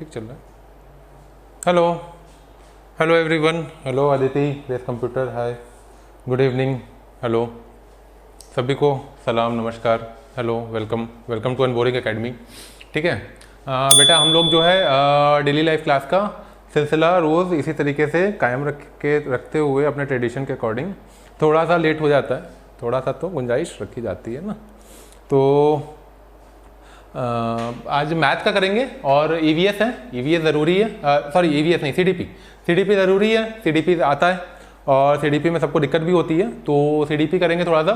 ठीक चल रहा है। Hello hello everyone, hello Aditi base computer, hi, good evening, hello सभी को सलाम नमस्कार, hello welcome welcome to unboring academy. ठीक है बेटा, हम लोग जो है डेली लाइफ क्लास का सिलसिला रोज़ इसी तरीके से कायम रखते हुए अपने ट्रेडिशन के अकॉर्डिंग, थोड़ा सा लेट हो जाता है, थोड़ा सा तो गुंजाइश रखी जाती है ना। तो आज मैथ का करेंगे और ईवीएस है, ईवीएस ज़रूरी है, सॉरी ईवीएस नहीं, सीडीपी ज़रूरी है, सीडीपी आता है और सीडीपी में सबको दिक्कत भी होती है, तो सीडीपी करेंगे थोड़ा सा,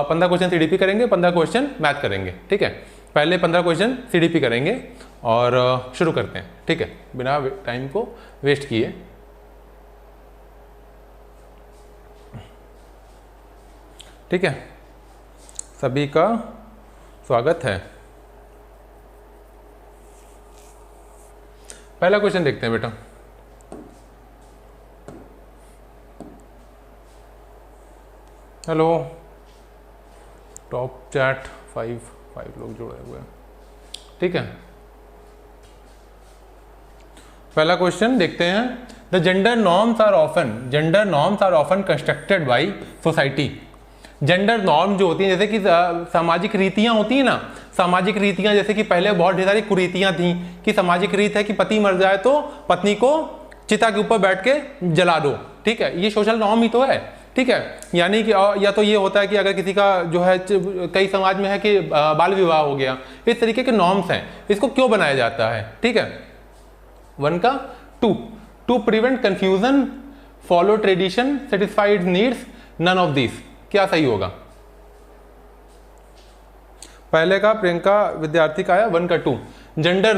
15 क्वेश्चन सीडीपी करेंगे, 15 क्वेश्चन मैथ करेंगे। ठीक है, पहले 15 क्वेश्चन सीडीपी करेंगे और शुरू करते हैं। ठीक है, बिना टाइम को वेस्ट किए। ठीक है, सभी का स्वागत है। पहला क्वेश्चन देखते हैं बेटा। हेलो, टॉप चैट 5 लोग जुड़े हुए हैं। ठीक है, पहला क्वेश्चन देखते हैं। The gender norms are often constructed by society. Gender norm जो होती हैं, जैसे कि सामाजिक रीतियां होती हैं ना, सामाजिक रीतियां, जैसे कि पहले बहुत ढेर सारी कुरीतियां थी कि सामाजिक रीत है कि पति मर जाए तो पत्नी को चिता के ऊपर बैठ के जला दो। ठीक है, ये सोशल नॉर्म ही तो है। ठीक है, यानी कि या तो ये होता है कि अगर किसी का जो है, कई समाज में है कि बाल विवाह हो गया, इस तरीके के नॉर्म्स हैं। इसको क्यों बनाया जाता है? ठीक है, 1 का 2, to prevent confusion, follow tradition, satisfied needs, none of this. क्या सही होगा? पहले का प्रियंका विद्यार्थी का आया 1 का 2। Gender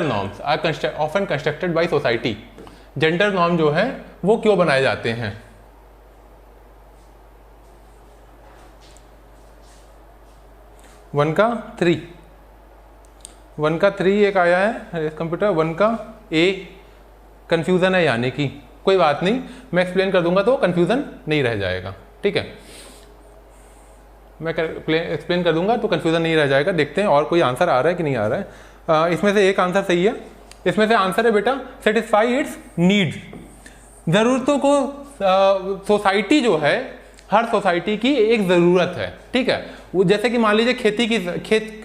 norms are often constructed by society. Gender norm जो है वो क्यों बनाए जाते हैं? वन का 3 एक आया है कंप्यूटर। 1 का ए कंफ्यूजन है, यानी कि कोई बात नहीं, मैं एक्सप्लेन कर दूंगा तो कंफ्यूजन नहीं रह जाएगा। ठीक है, मैं एक्सप्लेन कर दूंगा तो कंफ्यूजन नहीं रह जाएगा। देखते हैं और कोई आंसर आ रहा है कि नहीं आ रहा है। इसमें से एक आंसर सही है। इसमें से आंसर है बेटा सेटिस्फाई इट्स नीड्स। जरूरतों को सोसाइटी जो है, हर सोसाइटी की एक ज़रूरत है। ठीक है, वो जैसे कि मान लीजिए खेत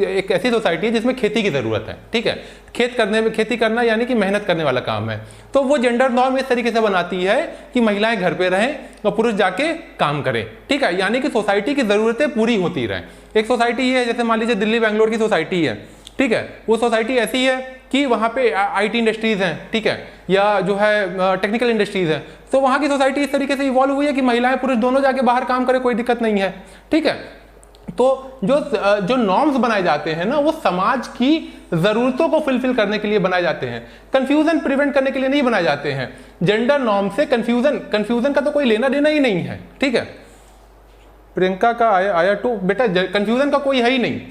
एक ऐसी सोसाइटी है जिसमें खेती की ज़रूरत है। ठीक है, खेती करना यानी कि मेहनत करने वाला काम है, तो वो जेंडर नॉर्म इस तरीके से बनाती है कि महिलाएं घर पे रहें और पुरुष जाके काम करें। ठीक है, यानी कि सोसाइटी की ज़रूरतें पूरी होती रहें। एक सोसाइटी है, जैसे मान लीजिए दिल्ली बेंगलोर की सोसाइटी है। ठीक है, वो सोसाइटी ऐसी है कि वहाँ पे आईटी इंडस्ट्रीज़ हैं। ठीक है, या जो है टेक्निकल इंडस्ट्रीज़ हैं, तो वहाँ की सोसाइटी इस तरीके से इवॉल्व हुई है कि महिलाएं पुरुष दोनों जाके बाहर काम करें, कोई दिक्कत नहीं है। ठीक है, तो जो नॉर्म्स बनाए जाते हैं ना, वो समाज की ज़रूरतों को फुलफिल करने के लिए बनाए जाते हैं, कंफ्यूजन प्रिवेंट करने के लिए नहीं बनाए जाते हैं। जेंडर नॉर्म से कंफ्यूजन का तो कोई लेना देना ही नहीं है। ठीक है, प्रियंका का आया 2। बेटा कंफ्यूजन का कोई है ही नहीं।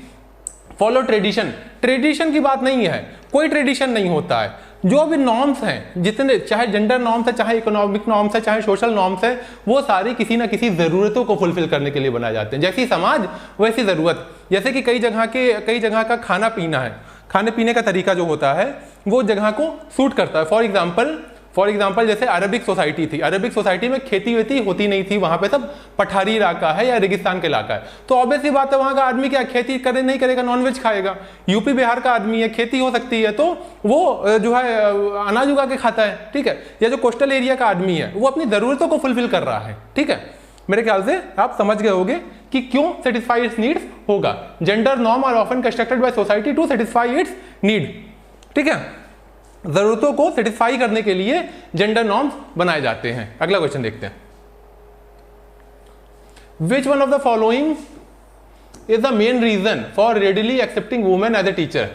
फॉलो ट्रेडिशन की बात नहीं है, कोई ट्रेडिशन नहीं होता है। जो भी नॉर्म्स हैं, जितने, चाहे जेंडर नॉर्म्स है, चाहे इकोनॉमिक नॉर्म्स है, चाहे सोशल नॉर्म्स है, वो सारी किसी ना किसी ज़रूरतों को फुलफिल करने के लिए बनाए जाते हैं। जैसी समाज वैसी ज़रूरत। जैसे कि कई जगह का खाना पीना है, खाने पीने का तरीका जो होता है वो जगह को सूट करता है। फॉर एग्जाम्पल जैसे अरबिक सोसाइटी थी, अरबिक सोसाइटी में खेती वेती होती नहीं थी, वहाँ पे सब पठारी इलाका है या रेगिस्तान के इलाका है, तो ऑब्वियस सी बात है वहाँ का आदमी क्या खेती करे नहीं करेगा, नॉनवेज खाएगा। यूपी बिहार का आदमी है, खेती हो सकती है तो वो जो है अनाज उगा के खाता है। ठीक है, या जो कोस्टल एरिया का आदमी है वो अपनी ज़रूरतों को फुलफिल कर रहा है। ठीक है, मेरे ख्याल से आप समझ गए होंगे कि क्यों सेटिस्फाई इट्स नीड्स होगा। Gender norm are often constructed by society to satisfy its need. ठीक है, जरूरतों को सेटिस्फाई करने के लिए जेंडर नॉर्म्स बनाए जाते हैं। अगला क्वेश्चन देखते हैं। Which one of the following is the main reason for readily accepting women as a teacher.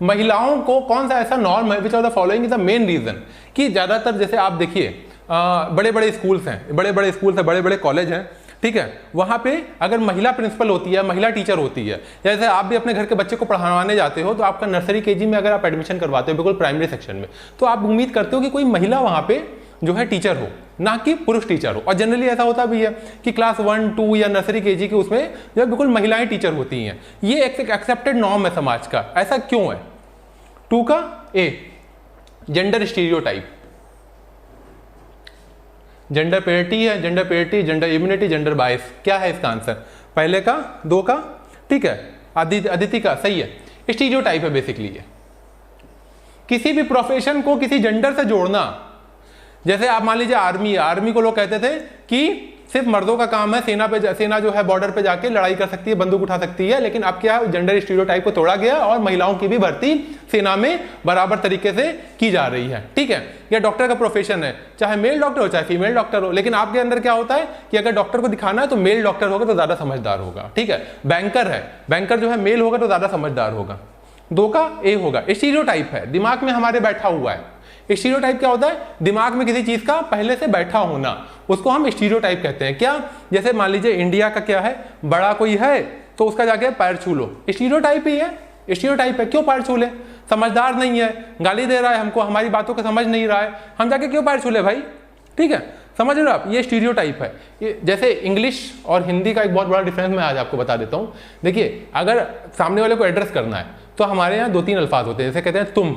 महिलाओं को कौन सा ऐसा नॉर्म है, which of the following is the main reason, कि ज्यादातर जैसे आप देखिए बड़े बड़े स्कूल्स हैं, बड़े बड़े कॉलेज हैं। ठीक है, वहाँ पे अगर महिला प्रिंसिपल होती है, महिला टीचर होती है, जैसे आप भी अपने घर के बच्चे को पढ़ाने जाते हो तो आपका नर्सरी केजी में अगर आप एडमिशन करवाते हो, बिल्कुल प्राइमरी सेक्शन में, तो आप उम्मीद करते हो कि कोई महिला वहाँ पे जो है टीचर हो। ना कि पुरुष टीचर हो। और जनरली ऐसा होता भी है कि क्लास 1, 2 या नर्सरी केजी के उसमें जो है बिल्कुल महिलाएं टीचर होती हैं। ये एक एक्सेप्टेड नॉर्म है समाज का। ऐसा क्यों है? 2 का ए, जेंडर स्टीरियोटाइप, जेंडर पेरिटी है, gender parity, gender immunity, gender bias. क्या है इसका आंसर? पहले का, 2 का, ठीक है, अदिति का सही है। स्टीरियोटाइप है बेसिकली ये। किसी भी प्रोफेशन को किसी जेंडर से जोड़ना, जैसे आप मान लीजिए आर्मी है, आर्मी को लोग कहते थे कि सिर्फ मर्दों का काम है, सेना जो है बॉर्डर पे जाके लड़ाई कर सकती है, बंदूक उठा सकती है। लेकिन अब क्या है, जेंडर स्टीरियोटाइप को तोड़ा गया और महिलाओं की भी भर्ती सेना में बराबर तरीके से की जा रही है, ठीक है। या डॉक्टर का प्रोफेशन है, चाहे मेल डॉक्टर हो चाहे फीमेल डॉक्टर हो, लेकिन आपके अंदर क्या होता है कि अगर डॉक्टर को दिखाना है तो मेल डॉक्टर होगा तो ज्यादा समझदार होगा, ठीक है। बैंकर है, बैंकर जो है मेल होगा तो ज्यादा समझदार होगा। 2 का ए होगा। स्टीरियोटाइप है, दिमाग में हमारे बैठा हुआ है। स्टीरियोटाइप क्या होता है? दिमाग में किसी चीज का पहले से बैठा होना, उसको हम स्टीरियोटाइप कहते हैं। क्या? जैसे मान लीजिए इंडिया का क्या है, बड़ा कोई है तो उसका जाके पैर छू लो, स्टीरियोटाइप ही है, स्टीरियोटाइप है। क्यों पैर छू ले? समझदार नहीं है, गाली दे रहा है हमको, हमारी बातों को समझ नहीं रहा है, हम जाके क्यों पैर छू ले भाई, ठीक है। समझ रहे हो आप? ये स्टीरियोटाइप है। ये जैसे इंग्लिश और हिंदी का एक बहुत बड़ा डिफरेंस मैं आज आपको बता देता हूँ। देखिए, अगर सामने वाले को एड्रेस करना है तो हमारे यहाँ 2-3 अल्फाज होते हैं, जैसे कहते हैं तुम,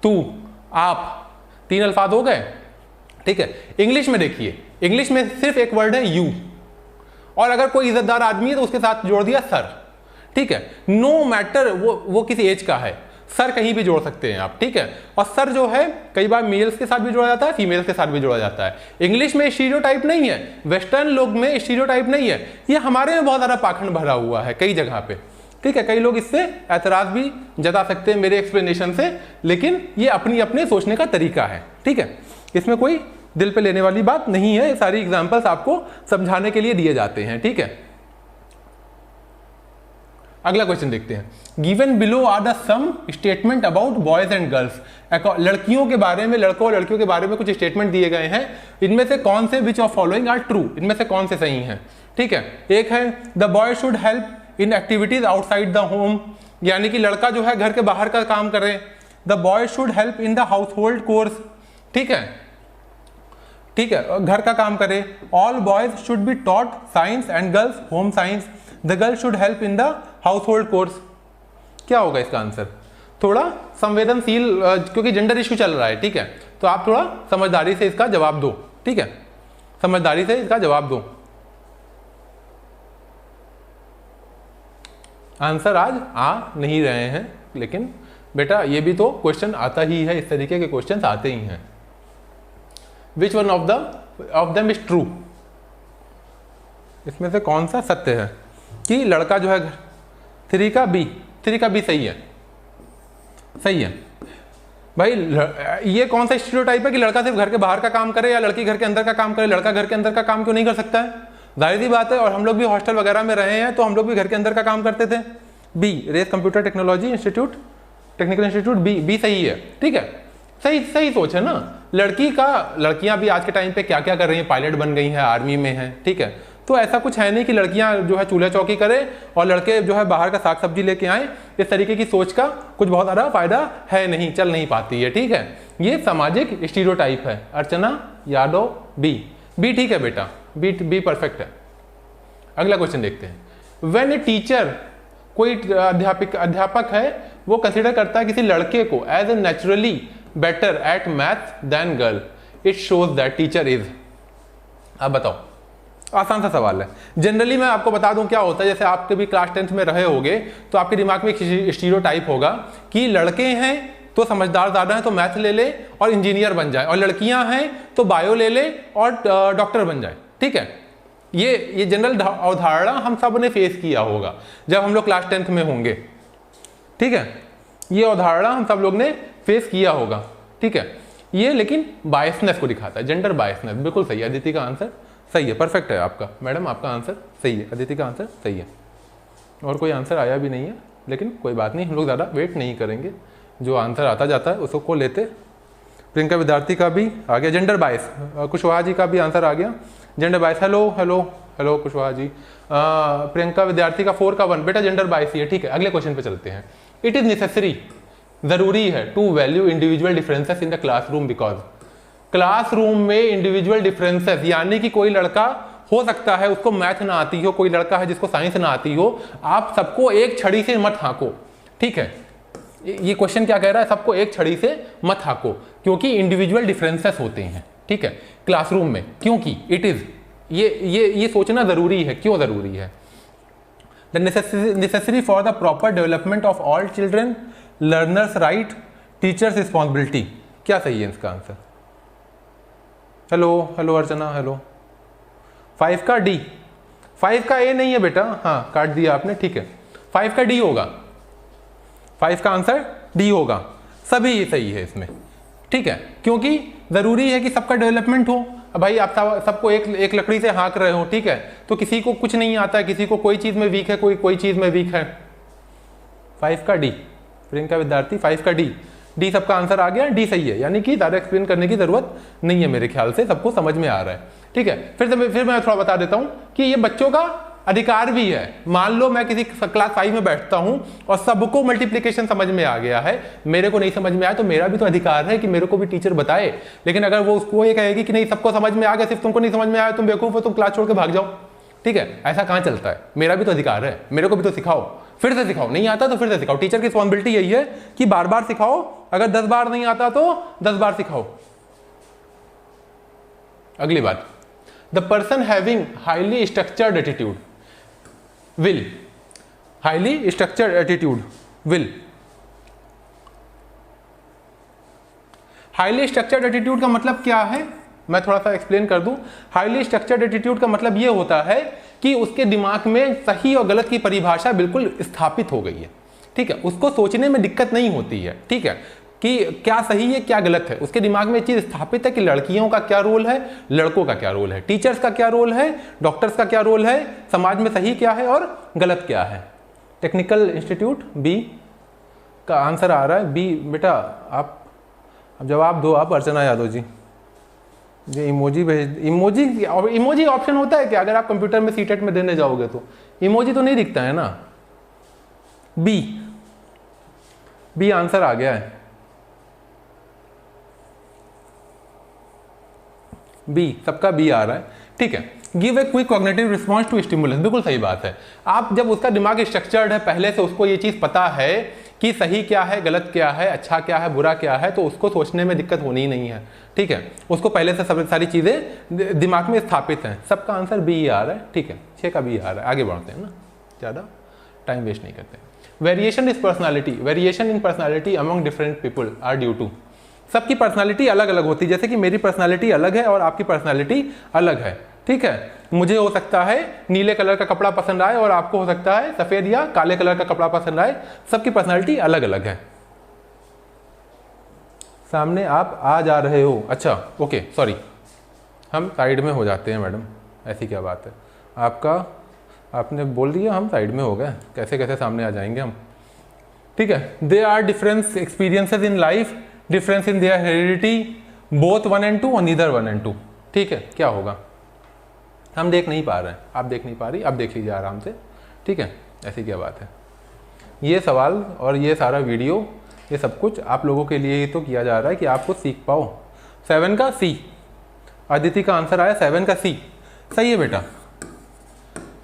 तू, आप, 3 अल्फाज हो गए, ठीक है। इंग्लिश में देखिए, इंग्लिश में सिर्फ एक वर्ड है यू, और अगर कोई इज्जतदार आदमी है तो उसके साथ जोड़ दिया सर, ठीक है। नो मैटर वो किसी एज का है, सर कहीं भी जोड़ सकते हैं आप, ठीक है। और सर जो है कई बार मेल्स के साथ भी जोड़ा जाता है, फीमेल्स के साथ भी जोड़ा जाता है। इंग्लिश में स्टीरियोटाइप नहीं है, वेस्टर्न लोग में स्टीरियोटाइप नहीं है, ये हमारे में बहुत ज़्यादा पाखंड भरा हुआ है कई जगह पे, ठीक है। कई लोग इससे ऐतराज भी जता सकते हैं मेरे एक्सप्लेनेशन से, लेकिन ये अपनी अपने सोचने का तरीका है, ठीक है। इसमें कोई दिल पे लेने वाली बात नहीं है, ये सारी एग्जांपल्स आपको समझाने के लिए दिए जाते हैं, ठीक है। अगला क्वेश्चन देखते हैं। Given below are the some statement about boys and girls. लड़कियों के बारे में, लड़कों और लड़कियों के बारे में कुछ स्टेटमेंट दिए गए हैं, इनमें से कौन से which of following are true, इनमें से कौन से सही हैं, ठीक है। एक है the boy should help in activities outside the home, यानी कि लड़का जो है घर के बाहर का काम करे। The boy should help in the house hold course, ठीक है, ठीक है, घर का काम करे। All boys should be taught science and girls home science. The girl should help in the house hold course. क्या होगा इसका आंसर? थोड़ा संवेदनशील, क्योंकि जेंडर इश्यू चल रहा है, ठीक है, तो आप थोड़ा समझदारी से इसका जवाब दो, ठीक है, समझदारी से इसका जवाब दो। आंसर आज आ नहीं रहे हैं, लेकिन बेटा ये भी तो क्वेश्चन आता ही है, इस तरीके के क्वेश्चन आते ही हैं। Which one of them is true, इसमें से कौन सा सत्य है कि लड़का जो है 3 का बी सही है, सही है भाई। ये कौन सा स्टीरियोटाइप है कि लड़का सिर्फ घर के बाहर का काम करे या लड़की घर के अंदर का काम करे? लड़का घर के अंदर का काम क्यों नहीं कर सकता है? जाहिर सी बात है, और हम लोग भी हॉस्टल वगैरह में रहे हैं तो हम लोग भी घर के अंदर का काम करते थे। B, race computer technology institute, technical institute, B सही है, ठीक है, सही सोच है ना। लड़कियां भी आज के टाइम पे क्या क्या कर रही हैं, पायलट बन गई हैं, आर्मी में हैं, ठीक है। तो ऐसा कुछ है नहीं कि लड़कियां जो है चूल्हा चौकी करें और लड़के जो है बाहर का साग सब्जी लेके आए। इस तरीके की सोच का कुछ बहुत ज़्यादा फायदा है नहीं, चल नहीं पाती है, ठीक है। ये सामाजिक स्टीरियोटाइप है। अर्चना यादव बी ठीक है बेटा, बी परफेक्ट है। अगला क्वेश्चन देखते हैं। व्हेन ए टीचर, कोई अध्यापक है, वो कंसिडर करता है किसी लड़के को as a naturally better at math than girl, it shows that teacher is. अब बताओ, आसान सा सवाल है। जनरली मैं आपको बता दूं क्या होता है, जैसे आपके भी क्लास 10th में रहे होगे तो आपके दिमाग में एक स्टीरियोटाइप होगा कि लड़के हैं तो समझदार ज़्यादा है तो मैथ ले ले और इंजीनियर बन जाए, और लड़कियां हैं तो बायो ले ले और डॉक्टर बन जाए, ठीक है। ये जनरल अवधारणा हम सब ने फेस किया होगा जब हम लोग क्लास 10th में होंगे, ठीक है। ये अवधारणा हम सब लोग ने फेस किया होगा, ठीक है। ये लेकिन बायसनेस को दिखाता है, जेंडर बायसनेस। बिल्कुल सही है, अदिति का आंसर सही है, परफेक्ट है आपका मैडम, आपका आंसर सही है, अदिति का आंसर सही है। और कोई आंसर आया भी नहीं है, लेकिन कोई बात नहीं, हम लोग ज़्यादा वेट नहीं करेंगे, जो आंसर आता जाता है उसको लेते। प्रियंका विद्यार्थी का भी आ गया जेंडर बायस, कुशवाहा जी का भी आंसर आ गया gender bias. Hello Kushwaha ji. Priyanka विद्यार्थी का 4 का 1, बेटा जेंडर बायस ही है, ठीक है। अगले क्वेश्चन पे चलते हैं। इट इज़ नेसेसरी, ज़रूरी है to value individual differences in the classroom because. Classroom में इंडिविजुअल डिफरेंसेस, यानी कि कोई लड़का हो सकता है उसको मैथ ना आती हो, कोई लड़का है जिसको साइंस ना आती हो, आप सबको एक छड़ी से मत हाँको, ठीक है। ये क्वेश्चन क्या कह रहा है, सबको एक छड़ी से मत हाँको, क्योंकि इंडिविजुअल डिफरेंसेस होते हैं, ठीक है, क्लासरूम में, क्योंकि इट इज ये सोचना जरूरी है। क्यों जरूरी है? The necessary for the proper development of all children, learners right, teachers responsibility. क्या सही है इसका आंसर? हेलो अर्चना, हेलो। 5 का डी, 5 का ए नहीं है बेटा, हाँ काट दिया आपने, ठीक है। 5 का डी होगा, 5 का आंसर डी होगा, सभी सही है इसमें, ठीक है, क्योंकि जरूरी है कि सबका डेवलपमेंट हो। भाई आप सबको एक लकड़ी से हाँक रहे हो, ठीक है, तो किसी को कुछ नहीं आता है, किसी को कोई चीज में वीक है, कोई चीज में वीक है। 5 का डी, प्रियंका विद्यार्थी 5 का डी सबका आंसर आ गया, डी सही है, यानी कि ज्यादा एक्सप्लेन करने की जरूरत नहीं है, मेरे ख्याल से सबको समझ में आ रहा है, ठीक है। फिर मैं थोड़ा बता देता हूं कि ये बच्चों का अधिकार भी है। मान लो मैं किसी क्लास 5 में बैठता हूं और सबको मल्टीप्लिकेशन समझ में आ गया है, मेरे को नहीं समझ में आया, तो मेरा भी तो अधिकार है कि मेरे को भी टीचर बताए। लेकिन अगर वो उसको ये कहेगी कि नहीं सबको समझ में आ गया, सिर्फ तुमको नहीं समझ में आया, तुम बेवकूफ हो, तुम क्लास छोड़ के भाग जाओ, ठीक है, ऐसा कहां चलता है? मेरा भी तो अधिकार है, मेरे को भी तो सिखाओ, फिर से सिखाओ, नहीं आता तो फिर से सिखाओ। टीचर की रिस्पॉन्सिबिलिटी यही है कि बार बार सिखाओ, अगर 10 बार नहीं आता तो 10 बार सिखाओ। अगली बात, the person having highly structured attitude will, highly structured attitude will, highly structured attitude का मतलब क्या है, मैं थोड़ा सा एक्सप्लेन कर दूं। हाईली स्ट्रक्चर्ड एटीट्यूड का मतलब यह होता है कि उसके दिमाग में सही और गलत की परिभाषा बिल्कुल स्थापित हो गई है, ठीक है, उसको सोचने में दिक्कत नहीं होती है, ठीक है, कि क्या सही है क्या गलत है। उसके दिमाग में चीज स्थापित है कि लड़कियों का क्या रोल है, लड़कों का क्या रोल है, टीचर्स का क्या रोल है, डॉक्टर्स का क्या रोल है, समाज में सही क्या है और गलत क्या है। टेक्निकल इंस्टीट्यूट बी का आंसर आ रहा है, बी। बेटा आप अब जवाब दो, आप अर्चना यादव जी। ये इमोजी भेज, इमोजी ऑप्शन होता है क्या? अगर आप कंप्यूटर में सीटेट में देने जाओगे तो इमोजी तो नहीं दिखता है ना। बी आंसर आ गया है, बी, सबका बी आ रहा है, ठीक है। Give a quick cognitive response to stimulus, बिल्कुल सही बात है। आप जब उसका दिमाग स्ट्रक्चर्ड है, पहले से उसको ये चीज पता है कि सही क्या है, गलत क्या है, अच्छा क्या है, बुरा क्या है, तो उसको सोचने में दिक्कत होनी ही नहीं है, ठीक है। उसको पहले से सब सारी चीजें दिमाग में स्थापित हैं। सबका आंसर बी आ रहा है, ठीक है, 6 का बी आ रहा है। आगे बढ़ते हैं ना, ज्यादा टाइम वेस्ट नहीं करते। Variation is personality, variation in personality among different people are due to, सबकी पर्सनालिटी अलग अलग होती है, जैसे कि मेरी पर्सनालिटी अलग है और आपकी पर्सनालिटी अलग है, ठीक है। मुझे हो सकता है नीले कलर का कपड़ा पसंद आए और आपको हो सकता है सफेद या काले कलर का कपड़ा पसंद आए, सबकी पर्सनालिटी अलग अलग है। सामने आप आ जा रहे हो, अच्छा ओके सॉरी, हम साइड में हो जाते हैं मैडम, ऐसी क्या बात है, आपने बोल दिया हम साइड में हो गए, कैसे कैसे सामने आ जाएंगे हम, ठीक है। They are difference experiences in life, difference in their heredity, both 1 and 2 और नीदर 1 and 2, ठीक है। क्या होगा? हम देख नहीं पा रहे हैं, आप देख नहीं पा रही, आप देख लीजिए आराम से, ठीक है, ऐसी क्या बात है। ये सवाल और ये सारा वीडियो, ये सब कुछ आप लोगों के लिए ही तो किया जा रहा है कि आप कुछ सीख पाओ। 7 का सी, अदिति का आंसर आया 7 का सी, सही है बेटा,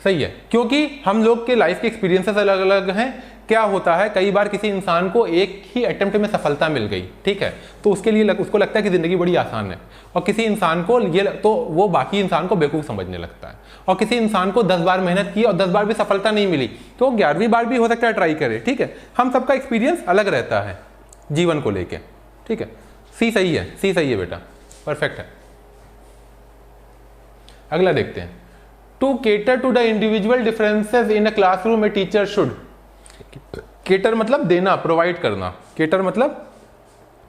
सही है, क्योंकि हम लोग के लाइफ के एक्सपीरियंसेस अलग अलग हैं। क्या होता है, कई बार किसी इंसान को एक ही अटेम्प्ट में सफलता मिल गई, ठीक है, तो उसके लिए उसको लगता है कि जिंदगी बड़ी आसान है, और किसी इंसान को ये तो वो बाकी इंसान को बेवकूफ समझने लगता है। और किसी इंसान को 10 बार मेहनत की और 10 बार भी सफलता नहीं मिली, तो 11वीं बार भी हो सकता है ट्राई करे, ठीक है। हम सबका एक्सपीरियंस अलग रहता है जीवन को लेके, ठीक है। सी सही है, सी सही है बेटा, परफेक्ट है। अगला देखते हैं, to cater to the individual differences in a classroom a teacher should, cater मतलब देना, प्रोवाइड करना, केटर मतलब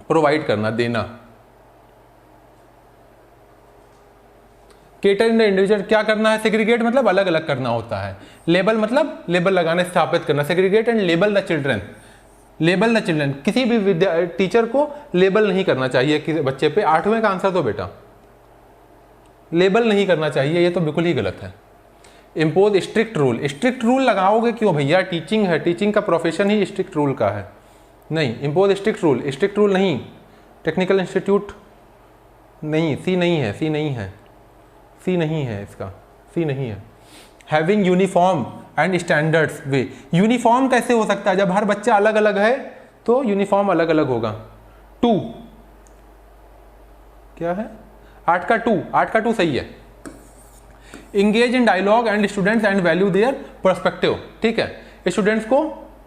प्रोवाइड करना, देना। केटर इन द इंडिविजुअल क्या करना है, सेग्रीगेट मतलब अलग अलग करना होता है, लेबल मतलब लेबल लगाने, स्थापित करना, segregate and label the children, label the children, किसी भी टीचर को लेबल नहीं करना चाहिए किसी बच्चे पे। 8वें का आंसर तो बेटा लेबल नहीं करना चाहिए, ये तो बिल्कुल ही गलत है। Impose strict rule, strict rule लगाओगे क्यों भैया, टीचिंग है, टीचिंग का प्रोफेशन ही स्ट्रिक्ट रूल का है, नहीं। इम्पोज स्ट्रिक्ट रूल नहीं। टेक्निकल इंस्टीट्यूट नहीं, सी नहीं है, सी नहीं है, सी नहीं है, इसका सी नहीं है। Having uniform and standards way, uniform कैसे हो सकता है? जब हर बच्चा अलग अलग है तो यूनिफॉर्म अलग अलग होगा। 2 क्या है? 8 का 2, 8 का 2 सही है। Engage in dialogue and students and value their perspective, ठीक है। स्टूडेंट्स को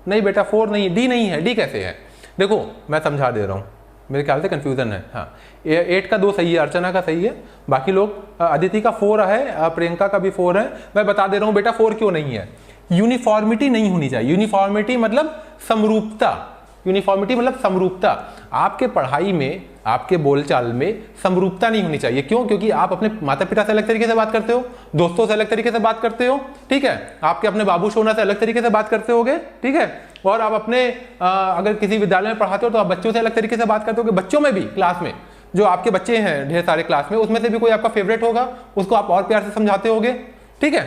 नहीं बेटा 4 नहीं, डी नहीं है, डी कैसे है? देखो मैं समझा दे रहा हूँ, मेरे ख्याल से कंफ्यूजन है। हाँ 8 का 2 सही है, अर्चना का सही है, बाकी लोग अदिति का 4 है, प्रियंका का भी 4 है। मैं बता दे रहा हूँ बेटा 4 क्यों नहीं है। यूनिफॉर्मिटी नहीं होनी चाहिए। यूनिफॉर्मिटी मतलब समरूपता, यूनिफॉर्मिटी मतलब समरूपता। आपके पढ़ाई में, आपके बोलचाल में समरूपता नहीं होनी चाहिए। क्यों? क्योंकि आप अपने माता पिता से अलग तरीके से बात करते हो, दोस्तों से अलग तरीके से बात करते हो, ठीक है, आपके अपने बाबू सोना से अलग तरीके से बात करते होगे, ठीक है, और आप अपने अगर किसी विद्यालय में पढ़ाते हो तो आप बच्चों से अलग तरीके से बात करते होगे। बच्चों में भी, क्लास में जो आपके बच्चे हैं ढेर सारे क्लास में, उसमें से भी कोई आपका फेवरेट होगा, उसको आप और प्यार से समझाते होगे, ठीक है।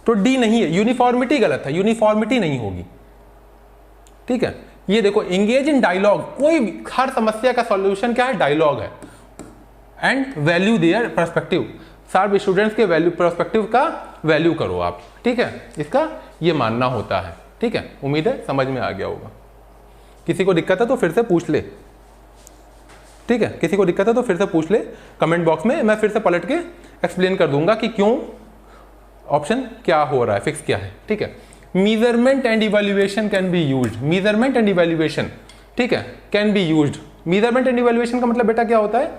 तो डी नहीं है, यूनिफॉर्मिटी गलत है, यूनिफॉर्मिटी नहीं होगी, ठीक है। ये देखो इंगेज इन डायलॉग, कोई हर समस्या का सॉल्यूशन क्या है? डायलॉग है। एंड वैल्यू देयर पर्सपेक्टिव, सारे स्टूडेंट्स के वैल्यू पर्सपेक्टिव का वैल्यू करो आप, ठीक है, इसका ये मानना होता है, ठीक है। उम्मीद है समझ में आ गया होगा। किसी को दिक्कत है तो फिर से पूछ ले, ठीक है, किसी को दिक्कत है तो फिर से पूछ ले कमेंट बॉक्स में, मैं फिर से पलट के एक्सप्लेन कर दूंगा कि क्यों ऑप्शन क्या हो रहा है, फिक्स क्या है, ठीक है। Measurement and evaluation can be used, measurement and evaluation, ठीक है, can be used. Measurement and evaluation का मतलब बेटा क्या होता है?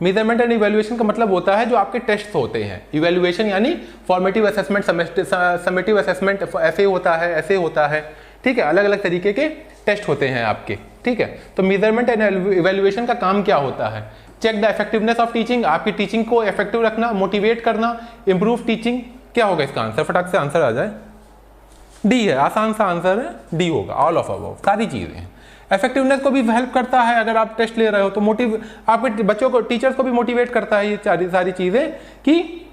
मेजरमेंट एंड इवैल्यूएशन का मतलब होता है जो आपके टेस्ट होते हैं। इवैल्यूएशन यानी फॉर्मेटिव असेसमेंट, समेटिव असेसमेंट, ऐसे होता है, ऐसे होता है, ठीक है, अलग अलग तरीके के टेस्ट होते हैं आपके, ठीक है। तो मेजरमेंट एंड इवैल्यूएशन का काम क्या होता है? Check the effectiveness of teaching, आपकी टीचिंग को इफेक्टिव रखना, मोटिवेट करना, इंप्रूव टीचिंग। क्या होगा इसका आंसर? फटाक से आंसर आ जाए। डी है, आसान सा आंसर है, डी होगा, ऑल ऑफ अबव, सारी चीजें हैं। इफेक्टिवनेस को भी हेल्प करता है, अगर आप टेस्ट ले रहे हो तो मोटिव, आपके बच्चों को, टीचर्स को भी मोटिवेट करता है ये सारी चीजें। कि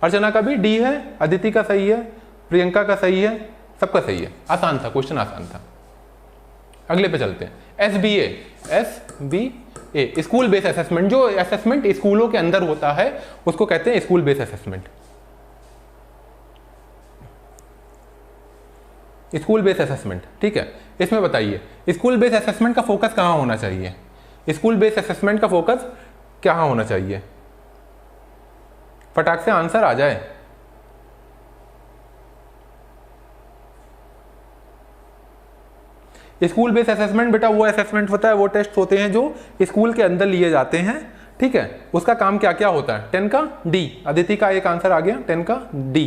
अर्चना का भी डी है, अदिति का सही है, प्रियंका का सही है, सबका सही है। आसान था, क्वेश्चन आसान था। अगले पे चलते हैं। SBA, school based assessment. जो असेसमेंट स्कूलों के अंदर होता है उसको कहते हैं school based assessment. School based assessment, ठीक है। इसमें बताइए स्कूल बेस्ड असेसमेंट का फोकस कहाँ होना चाहिए? स्कूल बेस्ड असेसमेंट का फोकस कहाँ होना चाहिए? फटाक से आंसर आ जाए। स्कूल बेस्ड असेसमेंट बेटा वो असेसमेंट होता है, वो टेस्ट होते हैं जो स्कूल के अंदर लिए जाते हैं, ठीक है। उसका काम क्या क्या होता है? 10 का डी, अदिति का एक आंसर आ गया, 10 का डी,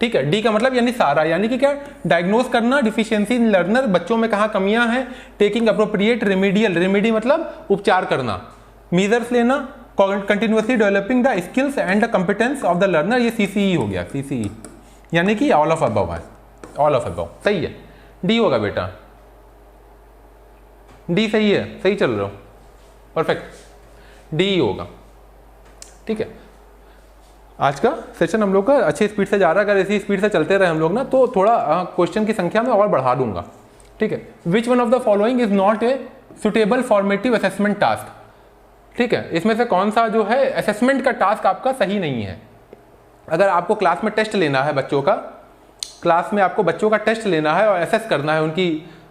ठीक है। डी का मतलब यानी सारा, यानी कि क्या? डायग्नोस करना डिफिशियंसी इन लर्नर, बच्चों में कहाँ कमियां हैं, टेकिंग अप्रोप्रिएट रेमेडियल, रेमेडी मतलब उपचार करना, मेजर्स लेना, continuously developing the skills and the competence of the learner, ये CCE हो गया, CCE यानी कि ऑल ऑफ अबव है, ऑल ऑफ अबव सही है। डी होगा बेटा, डी सही है, सही चल रहे हो, परफेक्ट, डी होगा, ठीक है। आज का सेशन हम लोग का अच्छी स्पीड से जा रहा है, अगर ऐसी स्पीड से चलते रहे हम लोग ना तो थोड़ा क्वेश्चन की संख्या में और बढ़ा दूंगा, ठीक है। विच one of the following is not a suitable formative assessment task, ठीक है। इसमें से कौन सा जो है असेसमेंट का टास्क आपका सही नहीं है? अगर आपको क्लास में टेस्ट लेना है बच्चों का, क्लास में आपको बच्चों का टेस्ट लेना है और असेस करना है उनकी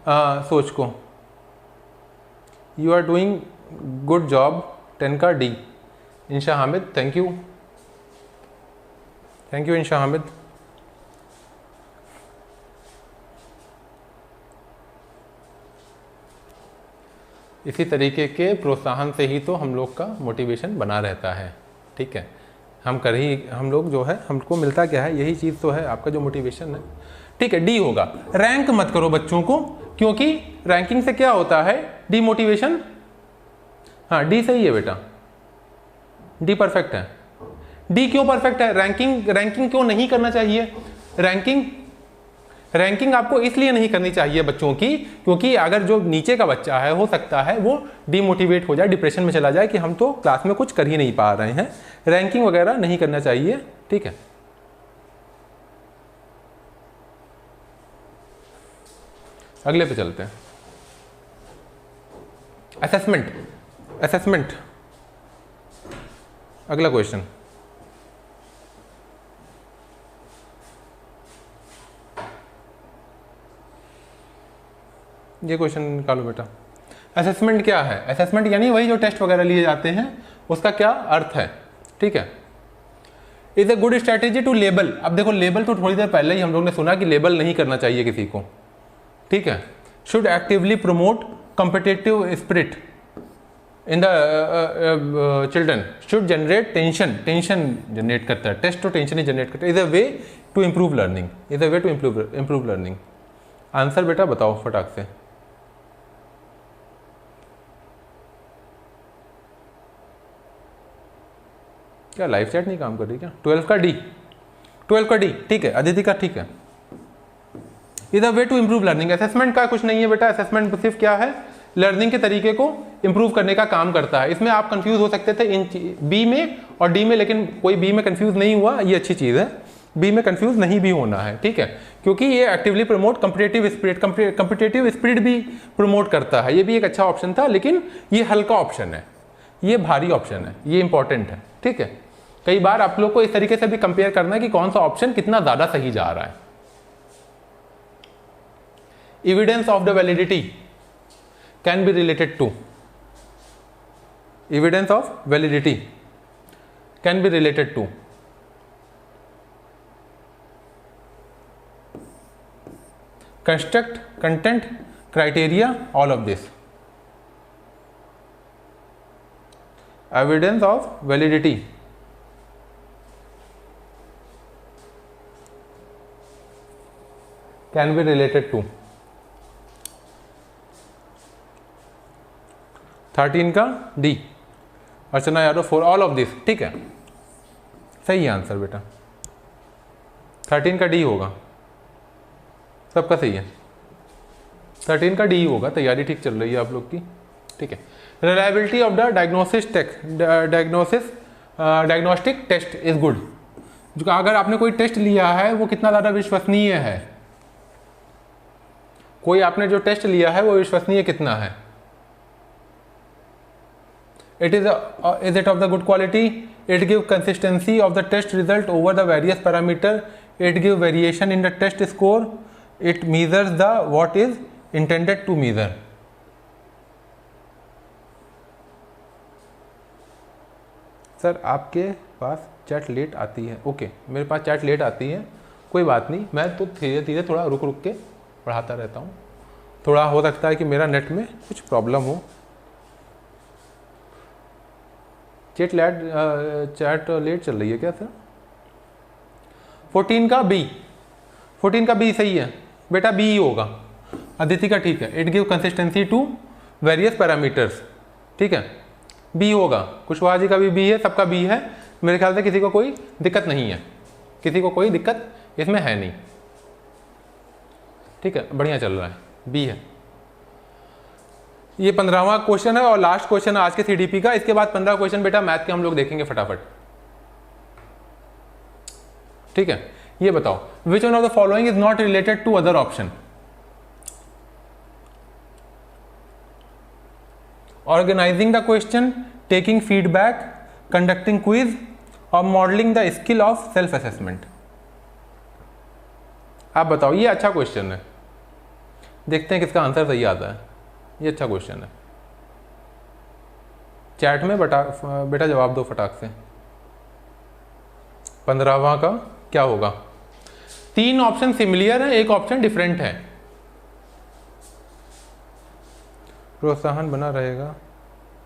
सोच को। You are doing good job, 10 का D. Insha Hamid, thank you, thank you Insha Hamid. इसी तरीके के प्रोत्साहन से ही तो हम लोग का मोटिवेशन बना रहता है, ठीक है। हम लोग जो है हमको मिलता क्या है, यही चीज़ तो है आपका जो मोटिवेशन है, ठीक है। डी होगा। रैंक मत करो बच्चों को, क्योंकि रैंकिंग से क्या होता है? डीमोटिवेशन। हाँ डी सही है बेटा, डी परफेक्ट है। डी क्यों परफेक्ट है? रैंकिंग क्यों नहीं करना चाहिए? रैंकिंग आपको इसलिए नहीं करनी चाहिए बच्चों की, क्योंकि अगर जो नीचे का बच्चा है हो सकता है वो डीमोटिवेट हो जाए, डिप्रेशन में चला जाए कि हम तो क्लास में कुछ कर ही नहीं पा रहे हैं। रैंकिंग वगैरह नहीं करना चाहिए, ठीक है। अगले पे चलते हैं। असेसमेंट, असेसमेंट, अगला क्वेश्चन, ये क्वेश्चन निकालो बेटा। असेसमेंट क्या है? असेसमेंट यानी वही जो टेस्ट वगैरह लिए जाते हैं, उसका क्या अर्थ है? ठीक है, is a good strategy to label. अब देखो लेबल तो थोड़ी देर पहले ही हम लोग ने सुना कि लेबल नहीं करना चाहिए किसी को, ठीक है। Should actively promote competitive spirit in the children, should generate tension, tension generate करता है, टेस्ट तो टेंशन ही जनरेट करता है। Is a way to improve learning, is a way to improve learning. Answer बेटा बताओ फटाक से। क्या लाइव चैट नहीं काम कर रही क्या? 12 का डी, 12 का डी, ठीक है। अदिति का ठीक है। Is a way to improve learning. Assessment का कुछ नहीं है बेटा, असेसमेंट सिर्फ क्या है, लर्निंग के तरीके को इम्प्रूव करने का काम करता है। इसमें आप कंफ्यूज हो सकते थे इन बी में और डी में, लेकिन कोई बी में कंफ्यूज नहीं हुआ, ये अच्छी चीज़ है। बी में कंफ्यूज नहीं भी होना है, ठीक है, क्योंकि ये एक्टिवली प्रमोट कॉम्पिटिटिव स्पिरिट भी प्रमोट करता है। ये भी एक अच्छा ऑप्शन था, लेकिन ये हल्का ऑप्शन है, ये भारी ऑप्शन है, ये इंपॉर्टेंट है, ठीक है। कई बार आप लोग को इस तरीके से भी कंपेयर करना है कि कौन सा ऑप्शन कितना ज्यादा सही जा रहा है। Evidence of the validity can be related to, evidence of validity can be related to construct, content, criteria, all of this. Evidence of validity can be related to 13 का D, Archana Yadav for all of this, ठीक है, सही है answer बेटा। 13 का D होगा, सबका सही है। 13 का डी होगा, तैयारी ठीक चल रही है आप लोग की, ठीक है। Reliability of the diagnostic test is good. जो अगर आपने कोई टेस्ट लिया है वो कितना ज़्यादा विश्वसनीय है, कोई आपने जो टेस्ट लिया है वो विश्वसनीय कितना है। It is it of the good quality, it give consistency of the test result over the various parameter, it give variation in the test score, it measures the what is intended to measure। Sir आपके पास chat late आती है, okay मेरे पास chat late आती है, कोई बात नहीं, मैं तो धीरे धीरे थोड़ा रुक रुक के पढ़ाता रहता हूँ। थोड़ा हो सकता है कि मेरा नेट में कुछ प्रॉब्लम हो। चैट लेट चल रही है क्या सर? 14 का बी, 14 का बी सही है बेटा, बी ही होगा। अदिति का ठीक है, it give consistency to various parameters, ठीक है, बी होगा। कुशवाहा जी का भी बी है, सबका बी है। मेरे ख्याल से किसी को कोई दिक्कत नहीं है, किसी को कोई दिक्कत इसमें है नहीं, ठीक है, बढ़िया चल रहा है, बी है। ये 15वां क्वेश्चन है और लास्ट क्वेश्चन है आज के सीडीपी का। इसके बाद 15 क्वेश्चन बेटा मैथ के हम लोग देखेंगे फटाफट, ठीक है। ये बताओ, which one of the following is not related to other option? Organising the question, taking feedback, conducting quiz और modelling the skill of self assessment. आप बताओ, ये अच्छा क्वेश्चन है, देखते हैं किसका आंसर सही आता है। ये अच्छा क्वेश्चन है, चैट में बेटा जवाब दो फटाक से। 15वां का क्या होगा? 3 ऑप्शन सिमिलियर है, एक ऑप्शन डिफरेंट है। प्रोत्साहन बना रहेगा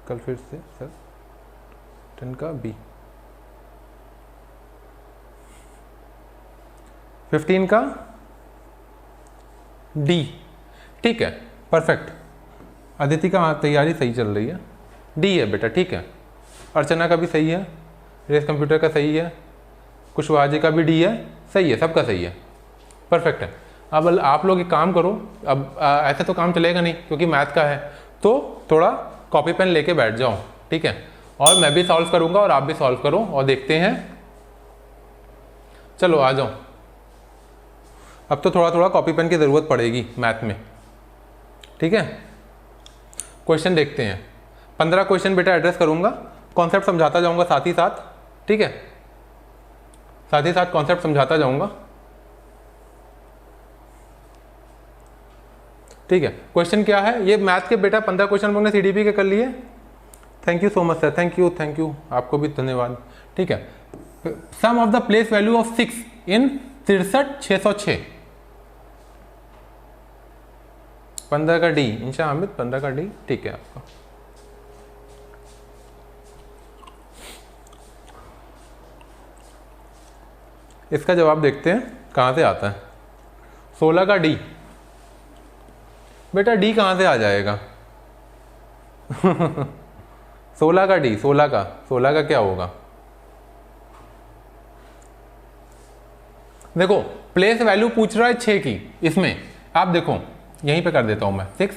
कल फिर से सर। 10 का बी, 15 का डी, ठीक है, परफेक्ट। अदिति का तैयारी सही चल रही है, डी है बेटा, ठीक है। अर्चना का भी सही है, रेस कंप्यूटर का सही है, कुशवाहा जी का भी डी है, सही है, सबका सही है, परफेक्ट है। अब आप लोग एक काम करो, अब ऐसे तो काम चलेगा नहीं क्योंकि मैथ का है, तो थोड़ा कॉपी पेन लेके बैठ जाओ, ठीक है, और मैं भी सॉल्व करूंगा और आप भी सॉल्व करो और देखते हैं। चलो आ जाओ, अब तो थोड़ा थोड़ा कॉपी पेन की ज़रूरत पड़ेगी मैथ में, ठीक है। क्वेश्चन देखते हैं। 15 क्वेश्चन बेटा एड्रेस करूंगा, कॉन्सेप्ट समझाता जाऊंगा साथ ही साथ, ठीक है, साथ ही साथ कॉन्सेप्ट समझाता जाऊंगा, ठीक है। क्वेश्चन क्या है, ये मैथ के बेटा 15 क्वेश्चन हमने सीडीपी के कर लिए। Thank you so much sir, thank you, आपको भी धन्यवाद, ठीक है। Sum of the place value of 6 in 63,606, 15 का डी, इंशा हामिद 15 का डी, ठीक है आपका। इसका जवाब देखते हैं कहाँ से आता है। 16 का डी, बेटा डी कहाँ से आ जाएगा 16 का डी, 16 का क्या होगा, देखो प्लेस वैल्यू पूछ रहा है 6 की, इसमें आप देखो यहीं पे कर देता हूं मैं 6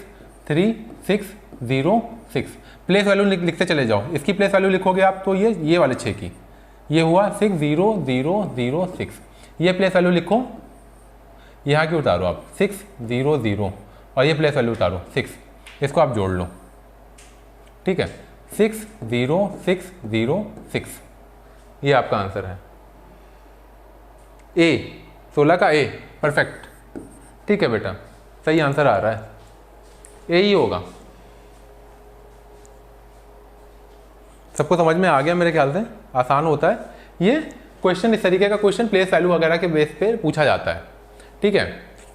3 6 0 6, प्लेस वैल्यू लिखते चले जाओ। इसकी प्लेस वैल्यू लिखोगे आप तो ये वाले 6 की, ये हुआ 6 0 0 0 6, ये प्लेस वैल्यू लिखो, यहाँ की उतारो आप 6 0 0 और ये प्लेस वैल्यू उतारो 6, इसको आप जोड़ लो, ठीक है, 6 0 6 0 6, ये आपका आंसर है ए, 16 का ए, परफेक्ट, ठीक है बेटा, सही आंसर आ रहा है, ए ही होगा। सबको समझ में आ गया मेरे ख्याल से, आसान होता है ये क्वेश्चन, इस तरीके का क्वेश्चन प्लेस वैल्यू वगैरह के बेस पे पूछा जाता है, ठीक है।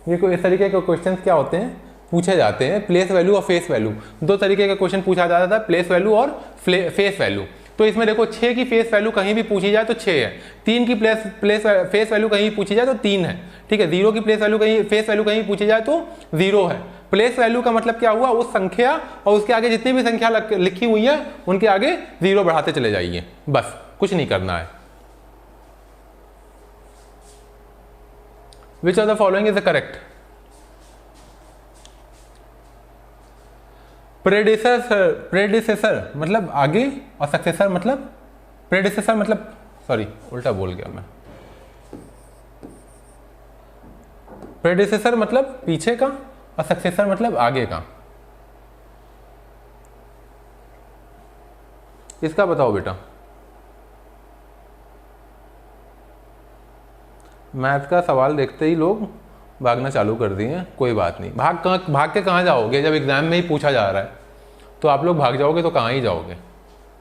ये कोई इस तरीके के क्वेश्चन क्या होते हैं, पूछे जाते हैं, प्लेस वैल्यू और फेस वैल्यू, दो तरीके का क्वेश्चन पूछा जाता है, प्लेस वैल्यू और फेस वैल्यू। तो इसमें देखो 6 की फेस वैल्यू कहीं भी पूछी जाए तो 6 है, 3 की फेस वैल्यू कहीं पूछी जाए तो 3 है, ठीक है, 0 की फेस वैल्यू कहीं पूछी जाए तो 0 है। प्लेस वैल्यू का मतलब क्या हुआ, उस संख्या और उसके आगे जितनी भी संख्या लिखी हुई है उनके आगे 0 बढ़ाते चले जाइए, बस कुछ नहीं करना है। Which of the following is the correct, predecessor मतलब आगे और सक्सेसर मतलब प्रेडिसेसर मतलब, सॉरी उल्टा बोल गया मैं, प्रेडिसेसर मतलब पीछे का और सक्सेसर मतलब आगे का। इसका बताओ बेटा, मैथ का सवाल देखते ही लोग भागना चालू कर दिए, कोई बात नहीं, भाग के कहाँ जाओगे, जब एग्जाम में ही पूछा जा रहा है तो आप लोग भाग जाओगे तो कहाँ ही जाओगे,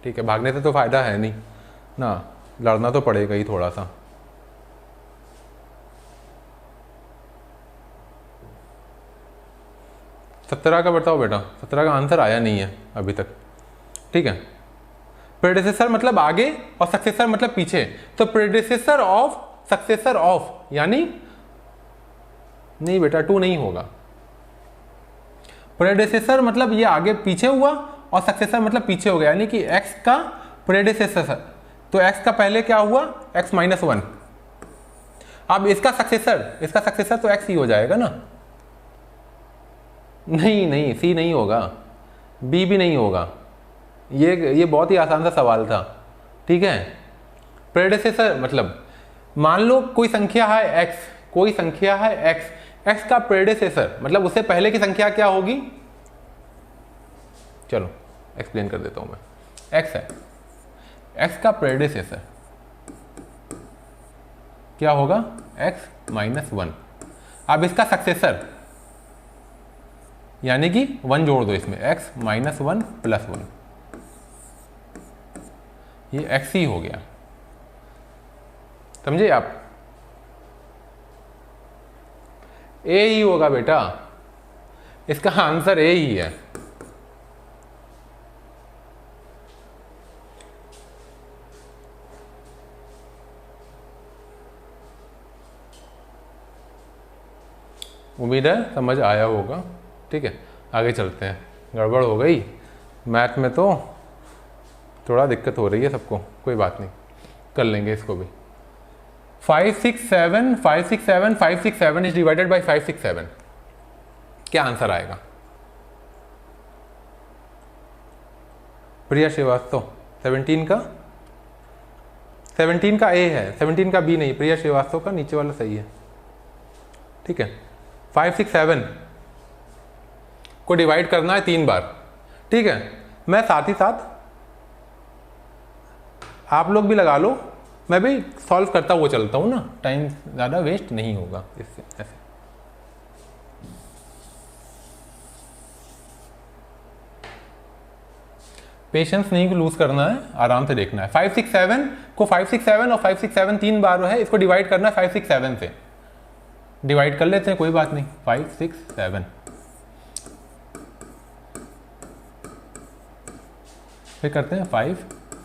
ठीक है, भागने से तो फायदा है नहीं ना, लड़ना तो पड़ेगा ही थोड़ा सा। सत्रह का बताओ बेटा, 17 का आंसर आया नहीं है अभी तक, ठीक है। प्रेडिसेसर मतलब आगे और सक्सेसर मतलब पीछे, तो प्रेडिसेसर ऑफ सक्सेसर ऑफ यानी नहीं बेटा 2 नहीं होगा, प्रेडिसेसर मतलब ये आगे पीछे हुआ और सक्सेसर मतलब पीछे हो गया, यानी कि x का प्रेडिसेसर, तो x का पहले क्या हुआ x माइनस 1, अब इसका सक्सेसर तो x ही हो जाएगा ना, नहीं c नहीं होगा, b भी नहीं होगा, ये बहुत ही आसान सा सवाल था, ठीक है। प्रेडिसेसर मतलब मान लो कोई संख्या है x, x का प्रेडिसेसर मतलब उससे पहले की संख्या क्या होगी, चलो एक्सप्लेन कर देता हूं मैं, x है, x का प्रेडिसेसर क्या होगा x माइनस 1, अब इसका सक्सेसर यानी कि 1 जोड़ दो इसमें, x माइनस 1 प्लस 1, ये x ही हो गया, समझे आप, ए ही होगा बेटा, इसका आंसर ए ही है। उम्मीद है समझ आया होगा, ठीक है, आगे चलते हैं। गड़बड़ हो गई मैथ में तो थोड़ा दिक्कत हो रही है सबको, कोई बात नहीं, कर लेंगे इसको भी। 5 6 7 5 6 7 5 6 7 इज डिवाइडेड बाई 5 6 7, क्या आंसर आएगा? प्रिया श्रीवास्तव 17 का ए है, 17 का बी नहीं, प्रिया श्रीवास्तव का नीचे वाला सही है, ठीक है। 5 6 7 को डिवाइड करना है 3 बार, ठीक है। मैं साथ ही साथ आप लोग भी लगा लो, मैं भी सॉल्व करता हुआ चलता हूँ ना, टाइम ज़्यादा वेस्ट नहीं होगा इससे। ऐसे पेशेंस नहीं लूज करना है, आराम से देखना है। 5 6 7 को 5 6 7 और 5 6 7 3 बार है, इसको डिवाइड करना है 5 6 7 से। डिवाइड कर लेते हैं, कोई बात नहीं। 5 6 7 फिर करते हैं 5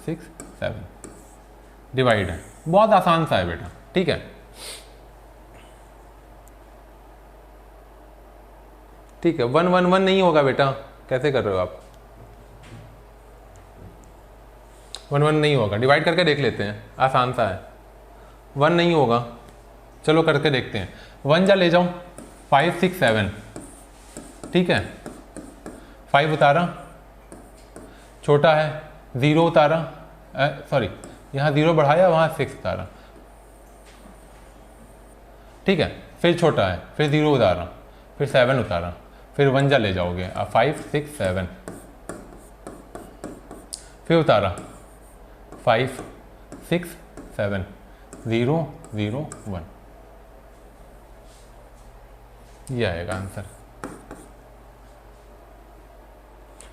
6 7 डिवाइड है, बहुत आसान सा है बेटा, ठीक है। ठीक है, 1 1 1 नहीं होगा बेटा, कैसे कर रहे हो आप? 1 1 नहीं होगा, डिवाइड करके देख लेते हैं, आसान सा है। 1 नहीं होगा, चलो करके देखते हैं। 1 जा ले जाऊं, 5 6 7, ठीक है। 5 उतारा, छोटा है, 0 उतारा, सॉरी यहाँ 0 बढ़ाया, वहाँ 6 उतारा, ठीक है। फिर छोटा है, फिर 0 उतारा, फिर 7 उतारा, फिर 1 जा ले जाओगे, 5 6 7, फिर उतारा 5 6 7 0 0 1, ये आएगा आंसर।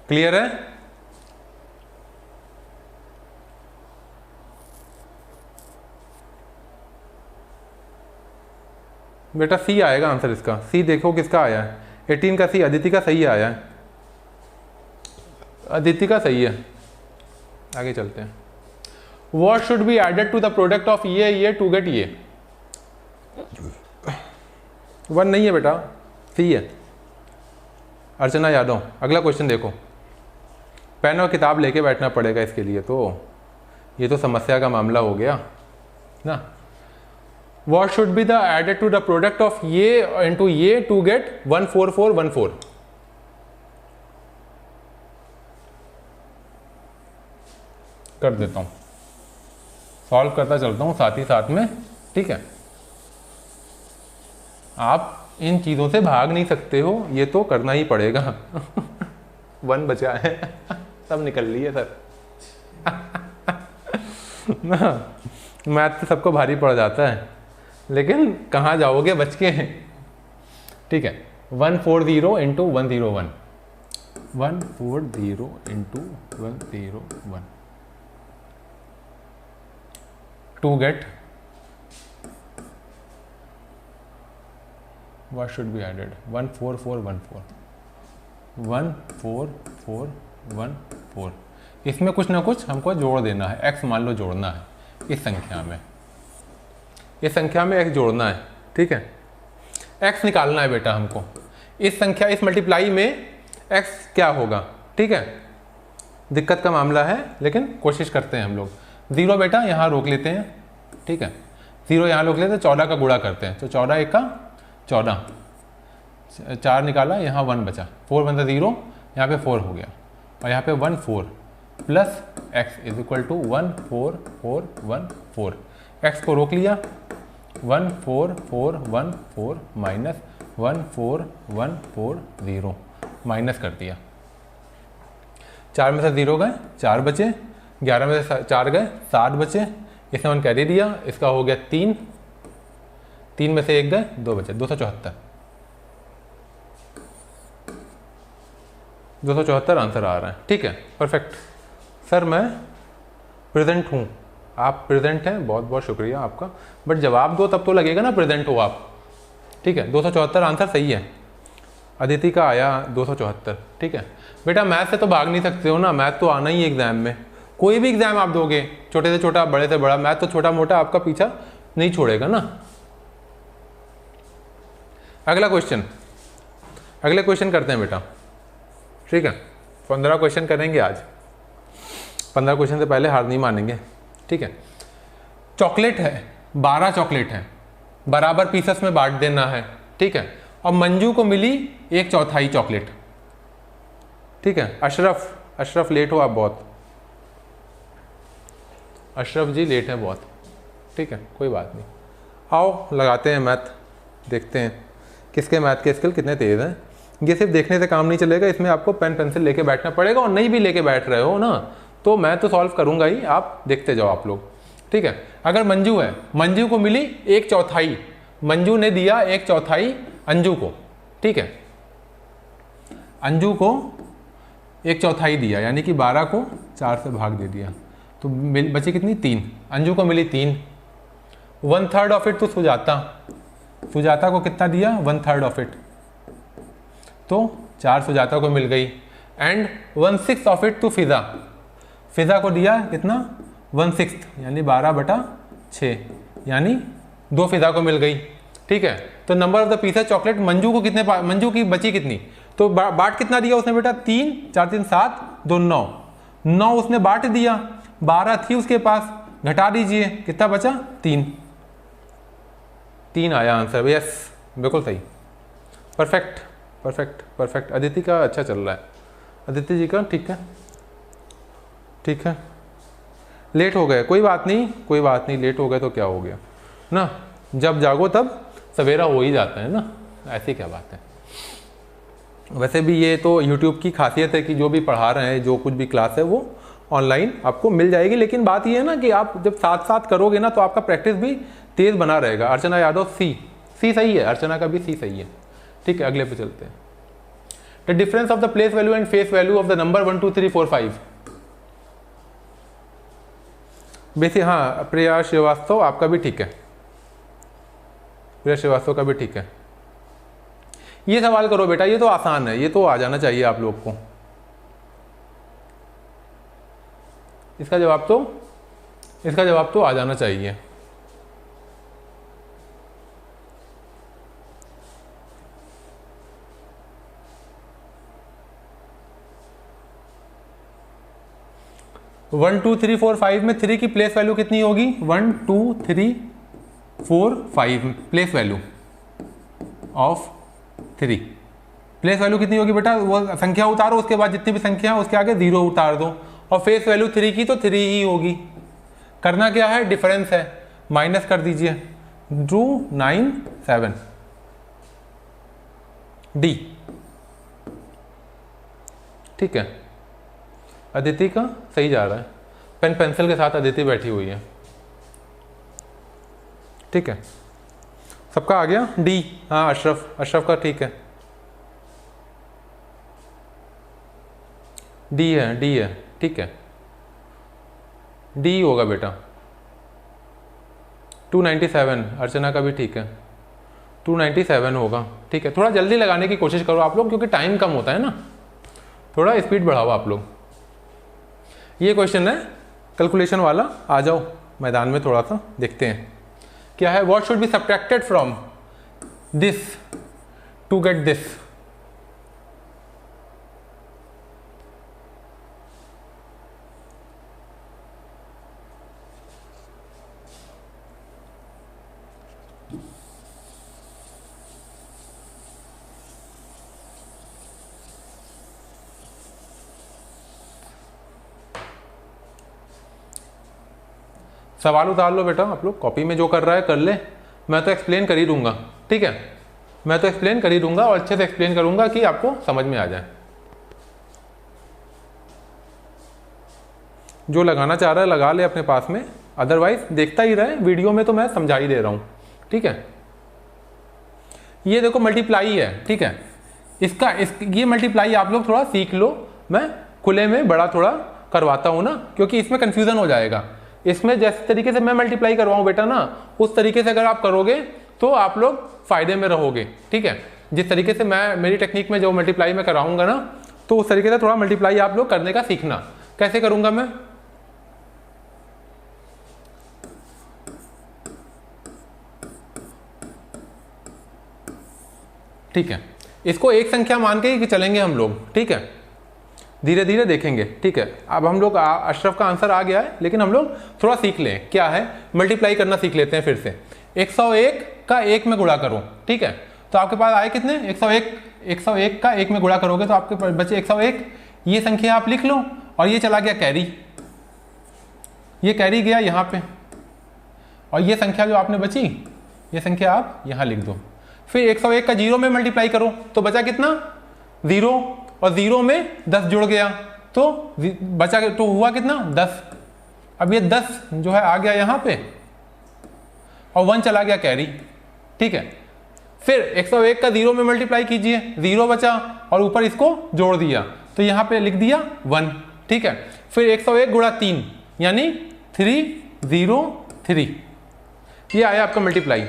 क्लियर है? बेटा सी आएगा आंसर इसका। सी देखो किसका आया है, 18 का सी, अदिति का सही आया है, अदिति का सही है। आगे चलते हैं। What should be added to the product of ये to get ये? 1 नहीं है बेटा, सी है। अर्चना यादव, अगला क्वेश्चन देखो। पेन और किताब लेके बैठना पड़ेगा इसके लिए, तो ये तो समस्या का मामला हो गया ना। What should be the added to the product of ये into ये to get 14414? कर देता हूं, सॉल्व करता चलता हूं साथ ही साथ में, ठीक है। आप इन चीजों से भाग नहीं सकते हो, ये तो करना ही पड़ेगा। 1 बचा है, सब निकल लिए सर। मैथ तो सबको भारी पड़ जाता है, लेकिन कहाँ जाओगे बच के, ठीक है। 140 into 101, 140 into 101 to get what should be added? 14414, 14414। इसमें कुछ ना कुछ हमको जोड़ देना है, x मान लो जोड़ना है इस संख्या में, इस संख्या में x जोड़ना है, ठीक है। x निकालना है बेटा हमको, इस संख्या, इस मल्टीप्लाई में x क्या होगा, ठीक है। दिक्कत का मामला है, लेकिन कोशिश करते हैं हम लोग। 0 बेटा यहाँ रोक लेते हैं, ठीक है। 0 यहाँ रोक लेते हैं, 14 का गुणा करते हैं, तो 14 1 का 14, 4 निकाला, यहाँ 1 बचा, 4 बनता 0, यहाँ पे 4 हो गया, और यहाँ पे 1 4 plus x is equal to 1 4 4 1 4। x को रोक लिया, 1 4 4 1 4 माइनस 1 4 1 4 0, माइनस कर दिया। 4 में से 0 गए, 4 बचे, 11 में से 4 गए, 7 बचे, इसने 1 कैरी दिया, इसका हो गया 3, 3 में से 1 गए, 2 बचे, 274। 274 आंसर आ रहा है, ठीक है, परफेक्ट। सर मैं प्रेजेंट हूँ, आप प्रेजेंट हैं, बहुत बहुत शुक्रिया आपका, बट जवाब दो तब तो लगेगा ना प्रेजेंट हो आप, ठीक है। 274 आंसर सही है, अदिति का आया 274, ठीक है। बेटा मैथ से तो भाग नहीं सकते हो ना, मैथ तो आना ही है एग्जाम में, कोई भी एग्जाम आप दोगे, छोटे से छोटा बड़े से बड़ा, मैथ तो छोटा मोटा आपका पीछा नहीं छोड़ेगा ना। अगला क्वेश्चन, अगले क्वेश्चन करते हैं बेटा, ठीक है। 15 क्वेश्चन करेंगे आज, 15 क्वेश्चन से पहले हार नहीं मानेंगे, ठीक है। चॉकलेट है, 12 चॉकलेट है, बराबर पीसेस में बांट देना है, ठीक है। और मंजू को मिली 1/4 चॉकलेट, ठीक है। अशरफ लेट हो आप बहुत, अशरफ जी लेट है बहुत, ठीक है, कोई बात नहीं। आओ लगाते हैं मैथ, देखते हैं किसके मैथ के स्किल कितने तेज़ हैं। ये सिर्फ देखने से काम नहीं चलेगा, इसमें आपको पेन पेंसिल लेके बैठना पड़ेगा, और नहीं भी लेके बैठ रहे हो ना तो मैं तो सॉल्व करूंगा ही, आप देखते जाओ आप लोग, ठीक है। अगर मंजू है, मंजू को मिली 1/4, मंजू ने दिया 1/4 अंजू को, ठीक है, अंजू को 1/4 दिया, यानी कि 12 को 4 से भाग दे दिया, तो बची कितनी 3, अंजू को मिली 3। 1/3 ऑफ इट तो सुजाता, सुजाता को कितना दिया 1/3 ऑफ इट, तो 4 सुजाता को मिल गई। एंड 1/6 ऑफ इट टू फिजा, फिजा को दिया कितना 1/6, यानी 12/6, यानी 2 फिजा को मिल गई, ठीक है। तो number of the pieces chocolate, Manju को कितने, मंजू की बची कितनी, तो बाट कितना दिया उसने बेटा 3, 4 3 7 2 9, 9 उसने बाट दिया, 12 थी उसके पास, घटा दीजिए कितना बचा 3, 3 आया आंसर। यस बिल्कुल सही, परफेक्ट परफेक्ट परफेक्ट। अदिति का अच्छा चल रहा है, अदिति जी का ठीक है, ठीक है। लेट हो गए, कोई बात नहीं, कोई बात नहीं, लेट हो गए तो क्या हो गया ना, जब जागो तब सवेरा हो ही जाता है ना, ऐसी क्या बात है। वैसे भी ये तो YouTube की खासियत है कि जो भी पढ़ा रहे हैं, जो कुछ भी क्लास है वो ऑनलाइन आपको मिल जाएगी, लेकिन बात ये है ना कि आप जब साथ साथ करोगे ना तो आपका प्रैक्टिस भी तेज बना रहेगा। अर्चना यादव सी सही है, अर्चना का भी सी सही है, ठीक है। अगले पे चलते हैं। The difference of the place value and face value of the number 1 2 3 4 5। Basic, हाँ प्रिया श्रीवास्तव आपका भी ठीक है, प्रिया श्रीवास्तव का भी ठीक है। ये सवाल करो बेटा, ये तो आसान है, ये तो आ जाना चाहिए आप लोग को। इसका जवाब तो आ जाना चाहिए। वन 2 3 4 5 में 3 की प्लेस वैल्यू कितनी होगी, 1 2 3 4 5 place value of 3, place value कितनी होगी बेटा, वो संख्या उतारो, उसके बाद जितनी भी संख्या है उसके आगे 0 उतार दो, और फेस वैल्यू 3 की तो 3 ही होगी। करना क्या है, डिफरेंस है, माइनस कर दीजिए, 2 9 7 डी, ठीक है। अदिति का सही जा रहा है, पेन पेंसिल के साथ अदिति बैठी हुई है, ठीक है। सबका आ गया डी, हाँ अशरफ का ठीक है, डी है, ठीक है, डी होगा बेटा। 297 अर्चना का भी ठीक है, 297 होगा, ठीक है। थोड़ा जल्दी लगाने की कोशिश करो आप लोग, क्योंकि टाइम कम होता है ना, थोड़ा स्पीड बढ़ाओ आप लोग। ये क्वेश्चन है कैलकुलेशन वाला, आ जाओ मैदान में, थोड़ा सा देखते हैं क्या है। What should be subtracted from this to get this. सवाल उतार लो बेटा आप लोग, कॉपी में जो कर रहा है कर ले, मैं तो एक्सप्लेन कर ही दूंगा, ठीक है, मैं तो एक्सप्लेन कर ही दूंगा, और अच्छे से एक्सप्लेन करूंगा कि आपको समझ में आ जाए। जो लगाना चाह रहा है लगा ले अपने पास में, अदरवाइज देखता ही रहे, वीडियो में तो मैं समझा ही दे रहा हूँ, ठीक है। ये देखो मल्टीप्लाई है, ठीक है, ये मल्टीप्लाई आप लोग थोड़ा सीख लो, मैं खुले में बड़ा थोड़ा करवाता हूँ ना, क्योंकि इसमें कंफ्यूजन हो जाएगा। इसमें जिस तरीके से मैं मल्टीप्लाई करवाऊँ बेटा ना, उस तरीके से अगर आप करोगे तो आप लोग फायदे में रहोगे, ठीक है। जिस तरीके से मैं मेरी टेक्निक में जो मल्टीप्लाई में कराऊंगा ना, तो उस तरीके से थोड़ा मल्टीप्लाई आप लोग करने का सीखना। कैसे करूंगा मैं, ठीक है, इसको एक संख्या मान के चलेंगे हम लोग, ठीक है, धीरे धीरे देखेंगे, ठीक है। अब हम लोग अशरफ का आंसर आ गया है, लेकिन हम लोग थोड़ा सीख लें क्या है, मल्टीप्लाई करना सीख लेते हैं फिर से। 101 का 1 में गुणा करो, ठीक है, तो आपके पास आए कितने 101 का 1 में गुणा करोगे तो आपके पास बचे 101। ये संख्या आप लिख लो, और ये चला गया कैरी, ये कैरी गया यहाँ पे, और ये संख्या जो आपने बची, ये संख्या आप यहाँ लिख दो। फिर 101 का 0 में मल्टीप्लाई करो तो बचा कितना 0 और 0 में 10 जुड़ गया तो बचा, तो हुआ कितना 10। अब ये 10 जो है आ गया यहाँ पे और 1 चला गया कैरी, ठीक है। फिर 101 का 0 में मल्टीप्लाई कीजिए, 0 बचा और ऊपर इसको जोड़ दिया तो यहाँ पे लिख दिया 1, ठीक है। फिर 101 गुणा 3 यानी 303, ये आया आपका मल्टीप्लाई,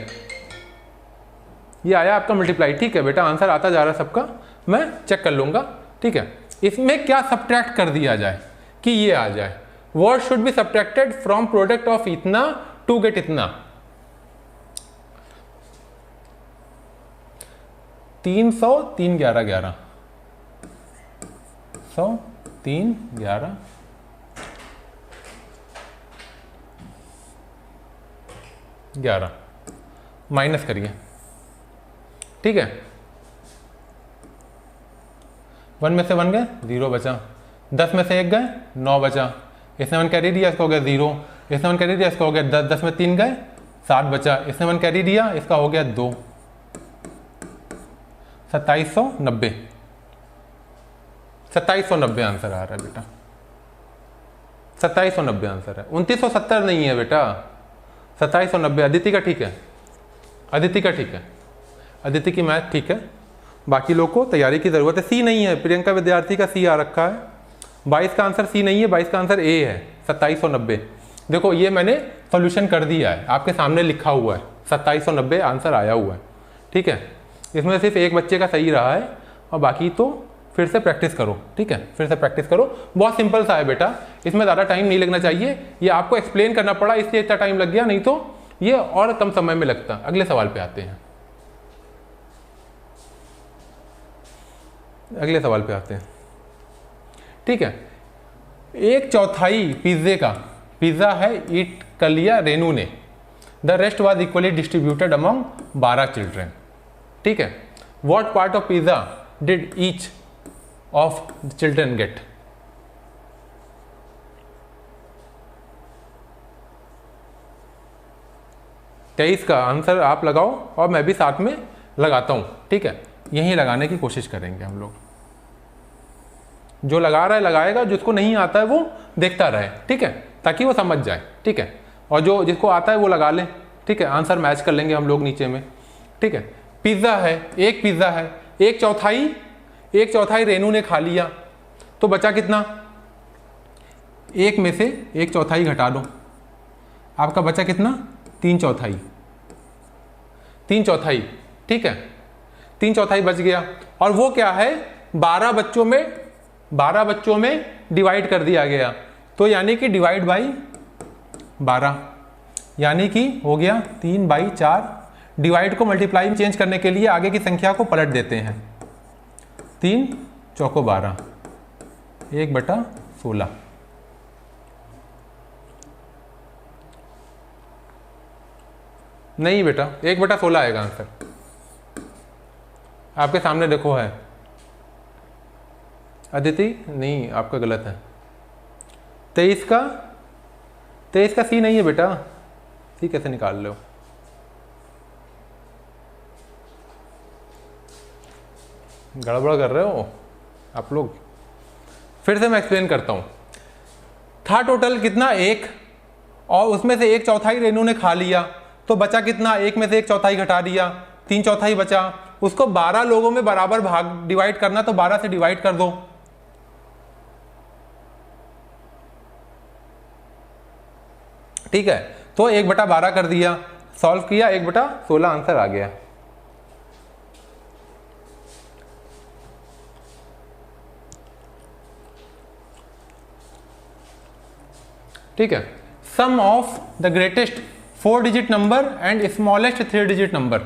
ये आया आपका मल्टीप्लाई, ठीक है बेटा। आंसर आता जा रहा है सबका, मैं चेक कर लूंगा, ठीक है। इसमें क्या सब्ट्रैक्ट कर दिया जाए कि ये आ जाए, what should be subtracted from product of इतना टू गेट इतना। 300 3 11 11 100 3 11 11 माइनस करिए, ठीक है। 1 में से 1 गए 0 बचा, 10 में से 1 गए 9 बचा, इसने 1 कैरी दिया इसका हो गया 0, इसने 1 कैरी दिया इसका हो गया 10, 10 में 3 गए 7 बचा, इसने 1 कैरी दिया इसका हो गया 2, 2790, 2790 आंसर आ रहा है बेटा, 2790 आंसर है, 2970 नहीं है बेटा, 2790। अदिति का ठीक है, अदिति का ठीक है, अदिति की मैथ ठीक है, बाकी लोग को तैयारी की ज़रूरत है। सी नहीं है, प्रियंका विद्यार्थी का सी आ रखा है, 22 का आंसर सी नहीं है, 22 का आंसर ए है 2790। देखो ये मैंने सॉल्यूशन कर दिया है, आपके सामने लिखा हुआ है 2790 आंसर आया हुआ है, ठीक है। इसमें सिर्फ एक बच्चे का सही रहा है और बाकी तो फिर से प्रैक्टिस करो, ठीक है, फिर से प्रैक्टिस करो। बहुत सिंपल सा है बेटा, इसमें ज़्यादा टाइम नहीं लगना चाहिए, ये आपको एक्सप्लेन करना पड़ा इसलिए इतना टाइम लग गया, नहीं तो ये और कम समय में लगता। अगले सवाल पे आते हैं, अगले सवाल पे आते हैं, ठीक है। 1/4 पिज्जे का, पिज्जा है ईट कर लिया रेनू ने, the rest was equally distributed among 12 children, ठीक है। What part of pizza did each of children get. तेईस का आंसर आप लगाओ और मैं भी साथ में लगाता हूं, ठीक है। यहीं लगाने की कोशिश करेंगे हम लोग, जो लगा रहा है लगाएगा, जिसको नहीं आता है वो देखता रहे, ठीक है, ताकि वो समझ जाए, ठीक है। और जो जिसको आता है वो लगा ले, ठीक है। आंसर मैच कर लेंगे हम लोग नीचे में, ठीक है। पिज्ज़ा है, एक पिज्ज़ा है, 1/4 रेनू ने खा लिया तो बचा कितना, एक में से 1/4 घटा दो, आपका बचा कितना 3/4, 3/4, ठीक है। 3/4 बच गया और वो क्या है 12 बच्चों में डिवाइड कर दिया गया, तो यानी कि डिवाइड बाई 12, यानी कि हो गया 3/4। डिवाइड को मल्टीप्लाई में चेंज करने के लिए आगे की संख्या को पलट देते हैं, 3 चौको 12, 1/16। नहीं बेटा 1/16 आएगा आंसर, आपके सामने देखो है। अदिति नहीं, आपका गलत है। 23 का सी नहीं है बेटा, सी कैसे निकाल लो, गड़बड़ कर रहे हो आप लोग। फिर से मैं एक्सप्लेन करता हूं, था टोटल कितना 1 और उसमें से 1/4 रेनू ने खा लिया तो बचा कितना, 1 में से 1/4 घटा दिया, 3/4 बचा। उसको 12 लोगों में बराबर भाग डिवाइड करना, तो 12 से डिवाइड कर दो, ठीक है। तो 1/12 कर दिया, सॉल्व किया, 1/16 आंसर आ गया। ठीक है। Sum of the greatest 4 digit number and smallest 3 digit number,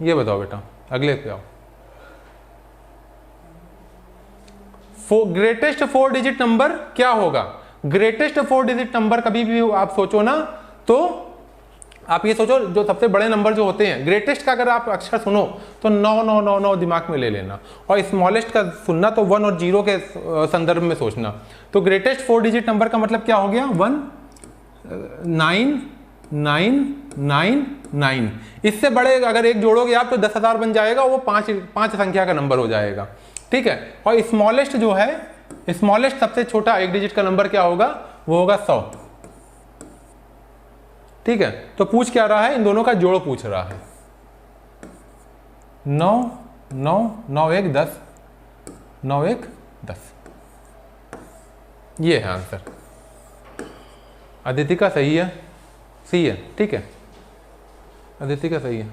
ये बताओ बेटा, अगले पे आओ। ग्रेटेस्ट 4 डिजिट नंबर क्या होगा। ग्रेटेस्ट 4 डिजिट नंबर कभी भी आप सोचो ना, तो आप ये सोचो जो सबसे बड़े नंबर जो होते हैं, ग्रेटेस्ट का अगर आप अक्षर सुनो तो 9 दिमाग में ले लेना, और स्मॉलेस्ट का सुनना तो 1 और 0 के संदर्भ में सोचना। तो ग्रेटेस्ट 4 डिजिट नंबर का मतलब क्या हो गया, 1 9 9 9 9। इससे बड़े अगर एक जोड़ोगे आप तो 10,000 बन जाएगा, वो पांच संख्या का नंबर हो जाएगा। ठीक है, और स्मॉलेस्ट जो है, स्मॉलेस्ट सबसे छोटा एक डिजिट का नंबर क्या होगा, वो होगा 100। ठीक है, तो पूछ क्या रहा है, इन दोनों का जोड़ पूछ रहा है। 9 9 9 1 10 9 1 10, ये है आंसर। अदिति का सही है, सही है। ठीक है, अदिति का सही है।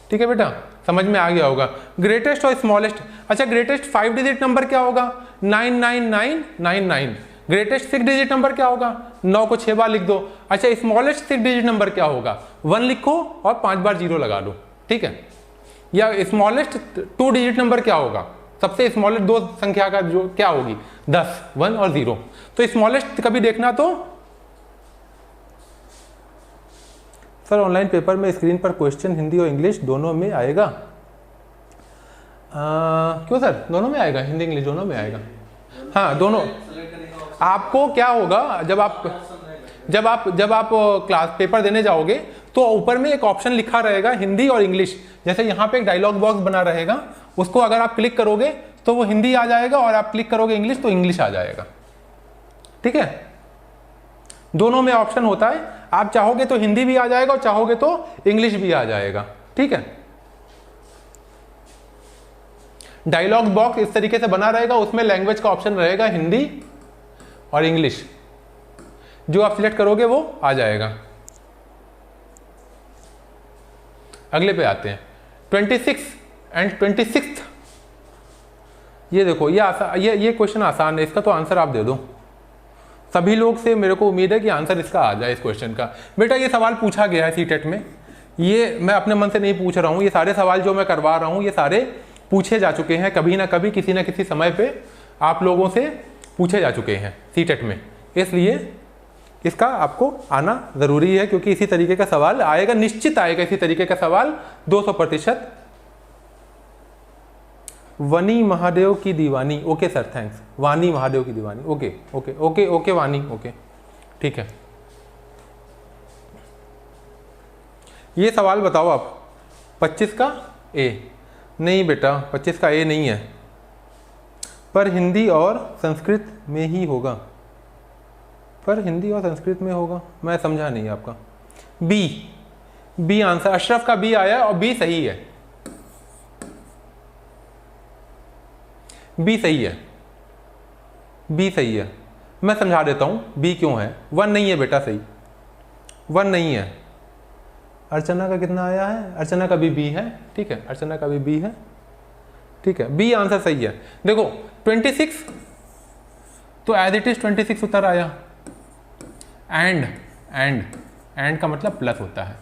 ठीक है बेटा, समझ में आ गया होगा। ग्रेटेस्ट और स्मॉलेस्ट, अच्छा ग्रेटेस्ट 5 डिजिट नंबर क्या होगा, 99999। ग्रेटेस्ट 6 डिजिट नंबर क्या होगा, 9 को 6 बार लिख दो। अच्छा स्मॉलेस्ट 6 डिजिट नंबर क्या होगा, 1 लिखो और 5 बार 0 लगा दो। ठीक है, या स्मॉलेस्ट 2 डिजिट नंबर क्या होगा, सबसे स्मॉलेस्ट 2 संख्या का जो क्या होगी, 10, 1 और 0। तो स्मॉलेस्ट कभी देखना तो सर ऑनलाइन पेपर में स्क्रीन पर क्वेश्चन हिंदी और इंग्लिश दोनों में आएगा। क्यों सर, दोनों में आएगा, हिंदी इंग्लिश दोनों में आएगा। हाँ दोनों। आपको क्या होगा, जब आप क्लास पेपर देने जाओगे तो ऊपर में एक ऑप्शन लिखा रहेगा हिंदी और इंग्लिश। जैसे यहाँ पे एक डायलॉग बॉक्स बना रहेगा, उसको अगर आप क्लिक करोगे तो वो हिंदी आ जाएगा, और आप क्लिक करोगे इंग्लिश तो इंग्लिश आ जाएगा। ठीक है, दोनों में ऑप्शन होता है, आप चाहोगे तो हिंदी भी आ जाएगा और चाहोगे तो इंग्लिश भी आ जाएगा। ठीक है, डायलॉग बॉक्स इस तरीके से बना रहेगा, उसमें लैंग्वेज का ऑप्शन रहेगा हिंदी और इंग्लिश, जो आप सिलेक्ट करोगे वो आ जाएगा। अगले पे आते हैं, 26 एंड 26। ये देखो, ये क्वेश्चन आसान है, इसका तो आंसर आप दे दो। सभी लोग से मेरे को उम्मीद है कि आंसर इसका आ जाए इस क्वेश्चन का। बेटा ये सवाल पूछा गया है सीटेट में, ये मैं अपने मन से नहीं पूछ रहा हूँ, ये सारे सवाल जो मैं करवा रहा हूँ ये सारे पूछे जा चुके हैं, कभी ना कभी किसी ना किसी समय पे आप लोगों से पूछे जा चुके हैं सीटेट में, इसलिए इसका आपको आना ज़रूरी है, क्योंकि इसी तरीके का सवाल आएगा, निश्चित आएगा इसी तरीके का सवाल 200%। वनी महादेव की दीवानी, ओके सर थैंक्स, वानी महादेव की दीवानी, ओके ओके ओके ओके वानी, ओके ठीक है। ये सवाल बताओ आप, 25 का ए, नहीं बेटा 25 का ए नहीं है, पर हिंदी और संस्कृत में ही होगा, पर हिंदी और संस्कृत में होगा, मैं समझा नहीं आपका। बी आंसर, अशरफ का बी आया और बी सही है, बी सही है, बी सही है। मैं समझा देता हूं बी क्यों है। 1 नहीं है बेटा, सही 1 नहीं है। अर्चना का कितना आया है, अर्चना का भी बी है, ठीक है, अर्चना का भी बी है, ठीक है, बी आंसर सही है। देखो 26 तो एज इट इज 26 उत्तर आया, एंड का मतलब प्लस होता है।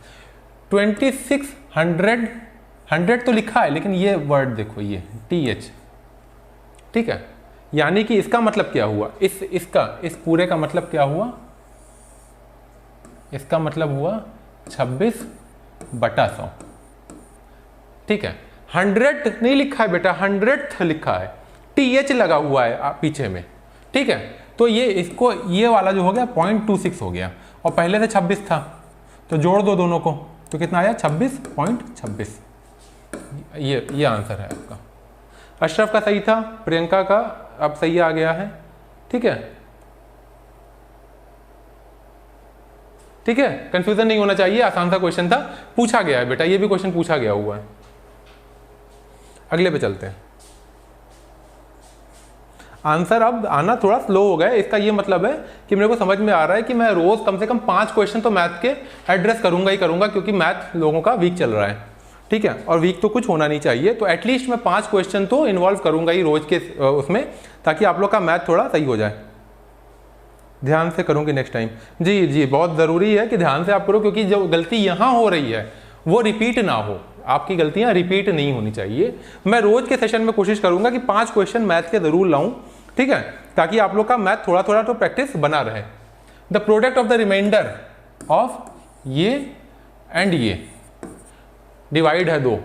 26 100 तो लिखा है, लेकिन ये वर्ड देखो, ये TH, ठीक है, यानी कि इसका मतलब क्या हुआ, इस पूरे का मतलब क्या हुआ, इसका मतलब हुआ 26/100, ठीक है। 100 नहीं लिखा है बेटा, 100th लिखा है, TH लगा हुआ है पीछे में, ठीक है। तो ये इसको, ये वाला जो हो गया 0.26 हो गया, और पहले से 26 था, तो जोड़ दो दोनों को, तो कितना आया 26.26। ये आंसर है आपका। अशरफ का सही था, प्रियंका का अब सही आ गया है, ठीक है, ठीक है, कंफ्यूजन नहीं होना चाहिए, आसान सा क्वेश्चन था, पूछा गया है बेटा, ये भी क्वेश्चन पूछा गया हुआ है। अगले पे चलते हैं। आंसर अब आना थोड़ा स्लो हो गया, इसका ये मतलब है कि मेरे को समझ में आ रहा है कि मैं रोज कम से कम 5 क्वेश्चन तो मैथ के एड्रेस करूंगा ही करूंगा, क्योंकि मैथ लोगों का वीक चल रहा है, ठीक है, और वीक तो कुछ होना नहीं चाहिए, तो एटलीस्ट मैं 5 क्वेश्चन तो इन्वॉल्व करूंगा ही रोज के उसमें, ताकि आप लोग का मैथ थोड़ा सही हो जाए। ध्यान से करूंगी नेक्स्ट टाइम। जी बहुत ज़रूरी है कि ध्यान से आप करो, क्योंकि जो गलती यहाँ हो रही है वो रिपीट ना हो, आपकी गलतियाँ रिपीट नहीं होनी चाहिए। मैं रोज के सेशन में कोशिश करूंगा कि 5 क्वेश्चन मैथ के ज़रूर लाऊं, ठीक है, ताकि आप लोग का मैथ थोड़ा थोड़ा तो प्रैक्टिस बना रहे। The product of the remainder of ये एंड ये, डिवाइड है 2,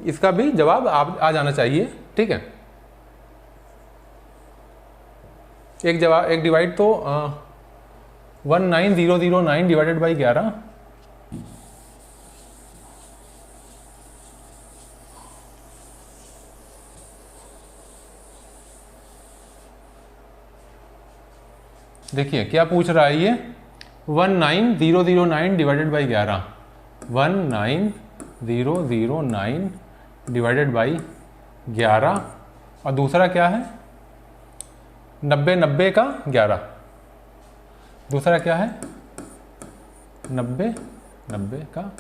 इसका भी जवाब आ जाना चाहिए, ठीक है। एक डिवाइड तो 19009 डिवाइडेड बाई 11, देखिए क्या पूछ रहा है ये, 19009 डिवाइडेड बाई 11, 19009 डिवाइडेड बाई 11, और दूसरा क्या है 90 का 11, दूसरा क्या है 90 का।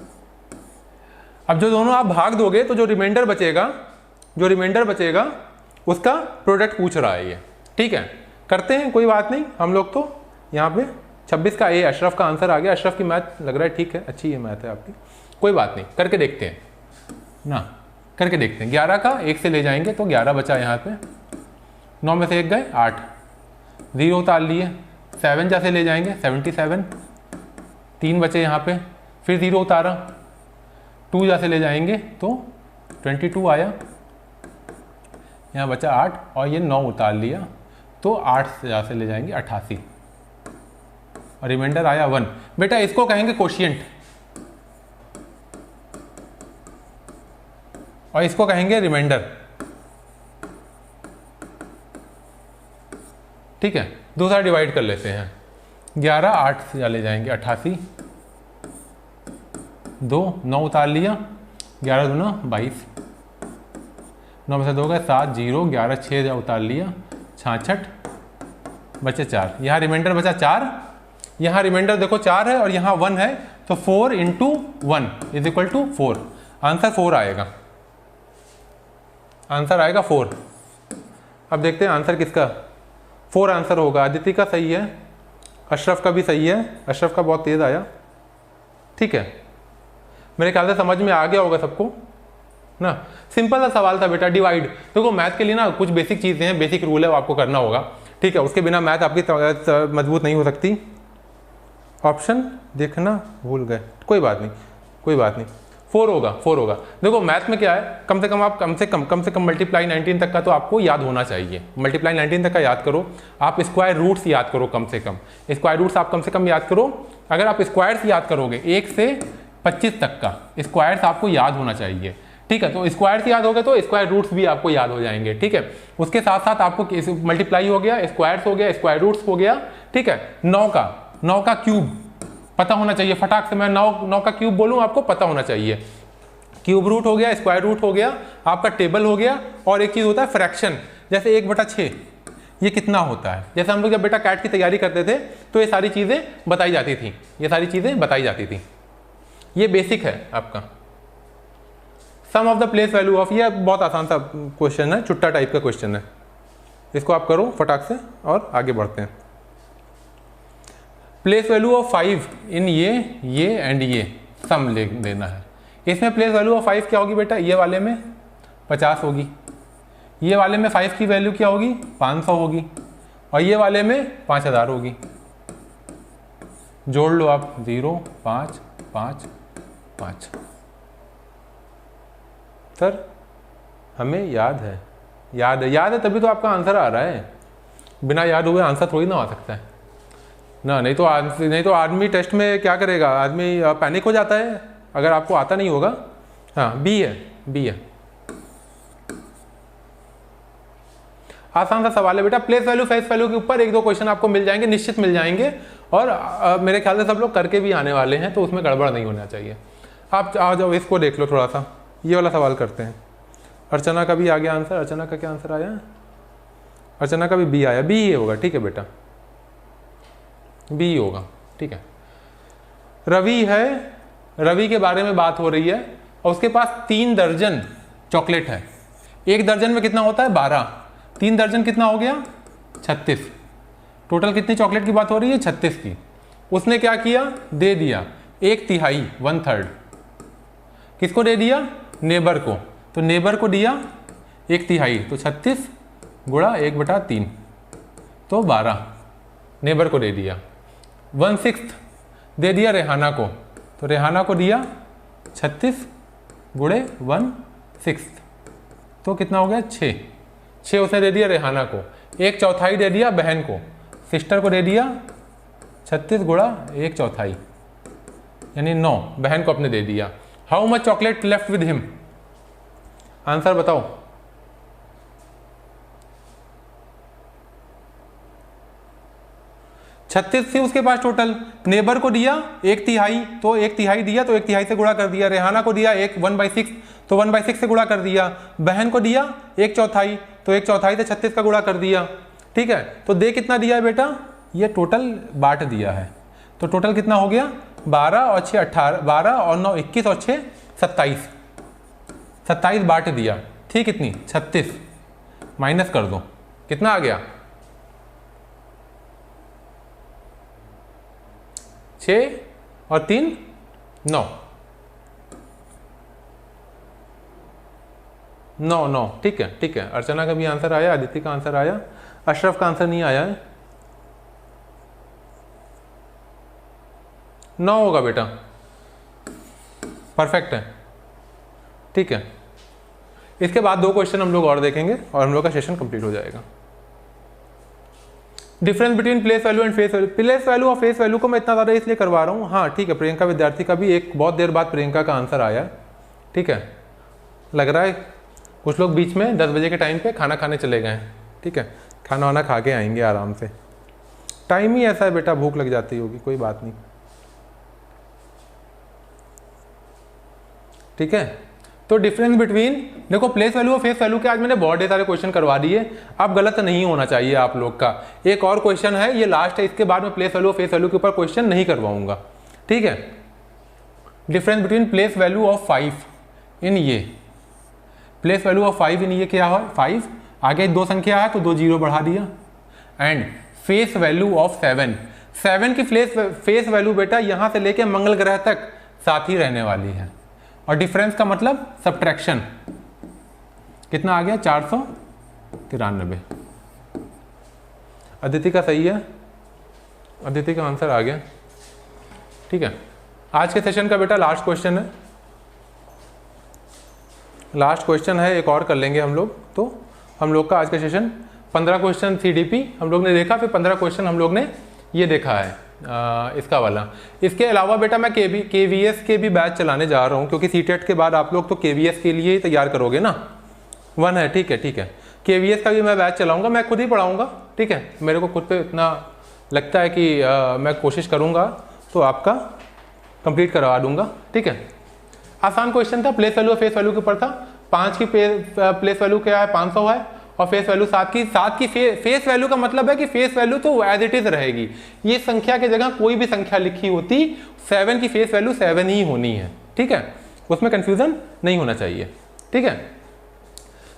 अब जो दोनों आप भाग दोगे तो जो रिमाइंडर बचेगा उसका प्रोडक्ट पूछ रहा है ये, ठीक है। करते हैं, कोई बात नहीं। हम लोग तो यहाँ पे 26 का ए, अशरफ का आंसर आ गया। अशरफ की मैथ लग रहा है ठीक है, अच्छी है मैथ है आपकी, कोई बात नहीं, करके देखते हैं ना, करके देखते हैं। 11 का 1 से ले जाएंगे तो 11 बचा यहाँ पे, 9 में से 1 गए 8, 0 उतार लिए, 7 जा से ले जाएंगे 77, 3 बचे यहाँ पे, फिर 0 उतारा, 2 जा से ले जाएंगे तो 22 आया, यहाँ बचा 8, और ये 9 उतार लिया तो 8 जा से ले जाएंगे 88, और रिमाइंडर आया 1। बेटा इसको कहेंगे कोशिएंट और इसको कहेंगे रिमाइंडर, ठीक है। दूसरा डिवाइड कर लेते हैं, 11 8 से जा ले जाएंगे 88, 2 9 उतार लिया, 11 दूना 22, 9 में से 2 गए 7, 0 11 6 जा उतार लिया 66, बचे 4, यहाँ रिमाइंडर बचा 4, यहाँ रिमाइंडर देखो 4 है और यहाँ 1 है, तो 4 into 1 is equal to 4, answer 4 आएगा, आंसर आएगा 4। अब देखते हैं आंसर किसका, 4 आंसर होगा। आदित्य का सही है, अशरफ का भी सही है, अशरफ का बहुत तेज आया, ठीक है। मेरे ख्याल से समझ में आ गया होगा सबको ना, सिंपल सा सवाल था बेटा, डिवाइड। देखो मैथ के लिए ना कुछ बेसिक चीज़ें हैं, बेसिक रूल है, वो आपको करना होगा, ठीक है। उसके बिना मैथ आपकी मजबूत नहीं हो सकती। ऑप्शन देखना भूल गए, कोई बात नहीं, कोई बात नहीं, 4 होगा। देखो मैथ में क्या है, कम से कम आप कम से कम मल्टीप्लाई 19 तक का तो आपको याद होना चाहिए। मल्टीप्लाई 19 तक का याद करो, आप स्क्वायर रूट्स याद करो, कम से कम स्क्वायर रूट्स आप कम से कम याद करो। अगर आप स्क्वायर्स याद करोगे 1 से 25 तक का स्क्वायर्स आपको याद होना चाहिए, ठीक है। तो स्क्वायर्स याद हो गए तो स्क्वायर रूट्स भी आपको याद हो जाएंगे, ठीक है। उसके साथ साथ आपको मल्टीप्लाई हो गया, स्क्वायर्स हो गया, स्क्वायर रूट्स हो गया, ठीक है। 9 का क्यूब पता होना चाहिए, फटाक से मैं 9 का क्यूब बोलूं आपको पता होना चाहिए। क्यूब रूट हो गया, स्क्वायर रूट हो गया, आपका टेबल हो गया, और एक चीज होता है फ्रैक्शन, जैसे 1/6 ये कितना होता है। जैसे हम लोग जब बेटा कैट की तैयारी करते थे तो ये सारी चीजें बताई जाती थी, ये बेसिक है आपका। Sum of the place value of, ये बहुत आसान सा क्वेश्चन है, छुट्टा टाइप का क्वेश्चन है, इसको आप करो फटाक से और आगे बढ़ते हैं। प्लेस वैल्यू ऑफ 5 इन ये एंड ये सम ले देना है। इसमें प्लेस वैल्यू ऑफ 5 क्या होगी बेटा, ये वाले में 50 होगी, ये वाले में 5 की वैल्यू क्या होगी 500 होगी, और ये वाले में 5000 होगी। जोड़ लो आप 0 5 5 5। सर हमें याद है तभी तो आपका आंसर आ रहा है, बिना याद हुए आंसर थोड़ी ना आ सकता है ना। नहीं तो आदमी टेस्ट में क्या करेगा, आदमी पैनिक हो जाता है अगर आपको आता नहीं होगा। हाँ बी है। आसान सा सवाल है बेटा, प्लेस वैल्यू फेस वैल्यू के ऊपर 1-2 क्वेश्चन आपको मिल जाएंगे, निश्चित मिल जाएंगे, और मेरे ख्याल से सब लोग करके भी आने वाले हैं, तो उसमें गड़बड़ नहीं होना चाहिए। आप आ जाओ, इसको देख लो थोड़ा सा, ये वाला सवाल करते हैं। अर्चना का भी आ गया आंसर, अर्चना का क्या आंसर आया, अर्चना का भी बी आया, बी होगा, ठीक है बेटा, बी होगा, ठीक है। रवि है, रवि के बारे में बात हो रही है, और उसके पास 3 दर्जन चॉकलेट है। 1 दर्जन में कितना होता है 12, 3 दर्जन कितना हो गया 36, टोटल कितनी चॉकलेट की बात हो रही है 36 की। उसने क्या किया, दे दिया 1/3 1/3, किसको दे दिया, नेबर को, तो नेबर को दिया 1/3, तो 36 गुणा 1/3 तो 12 नेबर को दे दिया। 1/6 दे दिया रेहाना को, तो रेहाना को दिया 36 गुणे 1/6 तो कितना हो गया 6। 6 उसने दे दिया रेहाना को, 1/4 दे दिया बहन को, सिस्टर को दे दिया 36 गुणा 1/4 यानी 9, बहन को अपने दे दिया। How much chocolate left with him, answer बताओ। 36 थी उसके पास टोटल, नेबर को दिया 1/3 तो 1/3 दिया तो 1/3 से गुणा कर दिया, रेहाना को दिया 1/6 तो 1/6 से गुणा कर दिया, बहन को दिया 1/4 तो 1/4 से 36 का गुणा कर दिया। ठीक है, तो दे कितना दिया है बेटा, ये टोटल बांट दिया है, तो टोटल कितना हो गया 12 और 6 18, 12 और 9 21 और 6 27, 27 बांट दिया। ठीक, कितनी 36 माइनस कर दो, कितना आ गया 6 और 3 9, 9। ठीक है, ठीक है, अर्चना का भी आंसर आया, अदिति का आंसर आया, अशरफ का आंसर नहीं आया है। 9 होगा बेटा, परफेक्ट है। ठीक है, इसके बाद 2 क्वेश्चन हम लोग और देखेंगे और हम लोग का सेशन कंप्लीट हो जाएगा। Difference between place value and face value, place value और फेस वैल्यू को मैं इतना ज़्यादा इसलिए करवा रहा हूँ, हाँ ठीक है, प्रियंका विद्यार्थी का भी एक बहुत देर बाद प्रियंका का आंसर आया। ठीक है, लग रहा है कुछ लोग बीच में 10 बजे के टाइम पे खाना खाने चले गए हैं। ठीक है, खाना वाना खा के आएंगे आराम से, टाइम ही ऐसा है बेटा, भूख लग जाती होगी, कोई बात नहीं। ठीक है, तो डिफरेंस बिटवीन, देखो प्लेस वैल्यू और फेस वैल्यू के आज मैंने बहुत सारे क्वेश्चन करवा दिए, अब गलत नहीं होना चाहिए आप लोग का। एक और क्वेश्चन है, ये लास्ट है, इसके बाद में प्लेस वैल्यू और फेस वैल्यू के ऊपर क्वेश्चन नहीं करवाऊंगा। ठीक है, difference between place value of 5 इन ये, प्लेस वैल्यू ऑफ 5 इन ये क्या है 5, आगे 2 संख्या है तो 2 जीरो बढ़ा दिया, एंड फेस वैल्यू ऑफ 7 की फेस वैल्यू बेटा यहां से लेके मंगल ग्रह तक साथ ही रहने वाली है, और डिफरेंस का मतलब सब्ट्रैक्शन, कितना आ गया 493। अदिति का सही है, अदिति का आंसर आ गया। ठीक है, आज के सेशन का बेटा लास्ट क्वेश्चन है, लास्ट क्वेश्चन है, एक और कर लेंगे हम लोग, तो हम लोग का आज का सेशन 15 क्वेश्चन CDP हम लोग ने देखा, फिर 15 क्वेश्चन हम लोग ने ये देखा है इसका वाला। इसके अलावा बेटा मैं KVS के भी बैच चलाने जा रहा हूँ, क्योंकि CTET के बाद आप लोग तो KVS के लिए ही तैयार करोगे ना, 1 है। ठीक है, ठीक है, KVS का भी मैं बैच चलाऊंगा, मैं खुद ही पढ़ाऊंगा। ठीक है, मेरे को खुद पे इतना लगता है कि मैं कोशिश करूंगा तो आपका कंप्लीट करवा दूंगा। ठीक है, आसान क्वेश्चन था, प्लेस वैल्यू और फेस वैल्यू के ऊपर था। 5 की प्लेस वैल्यू क्या है 500 है, और फेस वैल्यू 7 की फेस वैल्यू का मतलब है कि फेस वैल्यू तो एज इट इज रहेगी, ये संख्या की जगह कोई भी संख्या लिखी होती 7 की फेस वैल्यू 7 ही होनी है। ठीक है, उसमें कंफ्यूजन नहीं होना चाहिए। ठीक है,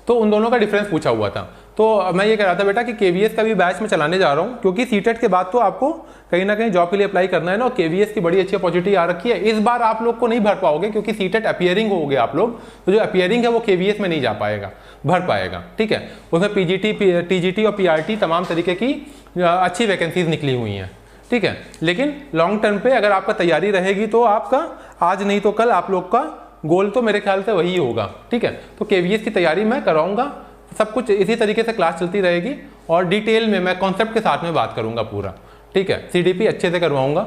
तो उन दोनों का डिफरेंस पूछा हुआ था, तो मैं ये कह रहा था बेटा कि KVS का भी बैच में चलाने जा रहा हूँ, क्योंकि CTET के बाद तो आपको कहीं ना कहीं जॉब के लिए अप्लाई करना है ना, और KVS की बड़ी अच्छी अपॉर्चुनिटी आ रखी है। इस बार आप लोग को नहीं भर पाओगे, क्योंकि CTET अपीयरिंग हो गया आप लोग, तो जो अपीयरिंग है वो KVS में नहीं जा पाएगा, भर पाएगा। ठीक है, उसमें PGT TGT और PRT तमाम तरीके की अच्छी वैकेंसीज निकली हुई हैं। ठीक है, लेकिन लॉन्ग टर्म पे अगर आपका तैयारी रहेगी तो आपका आज नहीं तो कल आप लोग का गोल तो मेरे ख्याल से वही होगा। ठीक है, तो KVS की तैयारी मैं कराऊंगा, सब कुछ इसी तरीके से क्लास चलती रहेगी, और डिटेल में मैं कॉन्सेप्ट के साथ में बात करूंगा पूरा। ठीक है, CDP अच्छे से करवाऊंगा,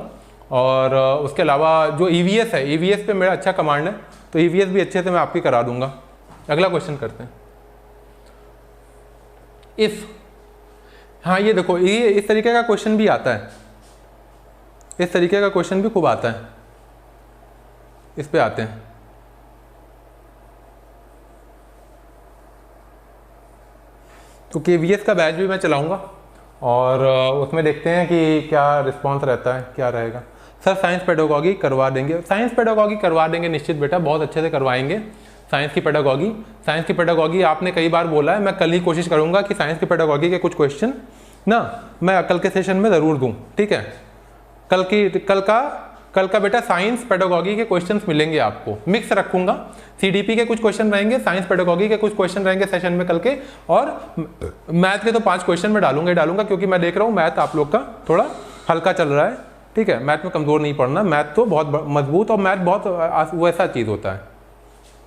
और उसके अलावा जो EVS है, EVS पे मेरा अच्छा कमांड है, तो EVS भी अच्छे से मैं आपकी करा दूंगा। अगला क्वेश्चन करते हैं, इफ, हाँ ये देखो, ये इस तरीके का क्वेश्चन भी आता है, इस तरीके का क्वेश्चन भी खूब आता है, इस पे आते हैं। तो KVS का बैच भी मैं चलाऊंगा, और उसमें देखते हैं कि क्या रिस्पांस रहता है, क्या रहेगा। सर साइंस पेडागॉजी करवा देंगे, साइंस पेडागॉजी करवा देंगे निश्चित बेटा, बहुत अच्छे से करवाएंगे साइंस की पेडागॉजी। साइंस की पेडागॉजी आपने कई बार बोला है, मैं कल ही कोशिश करूंगा कि साइंस की पेडागॉजी के कुछ क्वेश्चन ना मैं कल के सेशन में ज़रूर दूँ। ठीक है, कल का बेटा साइंस पेडागॉजी के क्वेश्चंस मिलेंगे आपको, मिक्स रखूंगा, CDP के कुछ क्वेश्चन रहेंगे, साइंस पेडागॉजी के कुछ क्वेश्चन रहेंगे सेशन में कल के, और मैथ के तो 5 क्वेश्चन में डालूंगा, क्योंकि मैं देख रहा हूँ मैथ आप लोग का थोड़ा हल्का चल रहा है। ठीक है, मैथ में कमज़ोर नहीं पड़ना, मैथ तो बहुत मजबूत, और मैथ बहुत वैसा चीज़ होता है।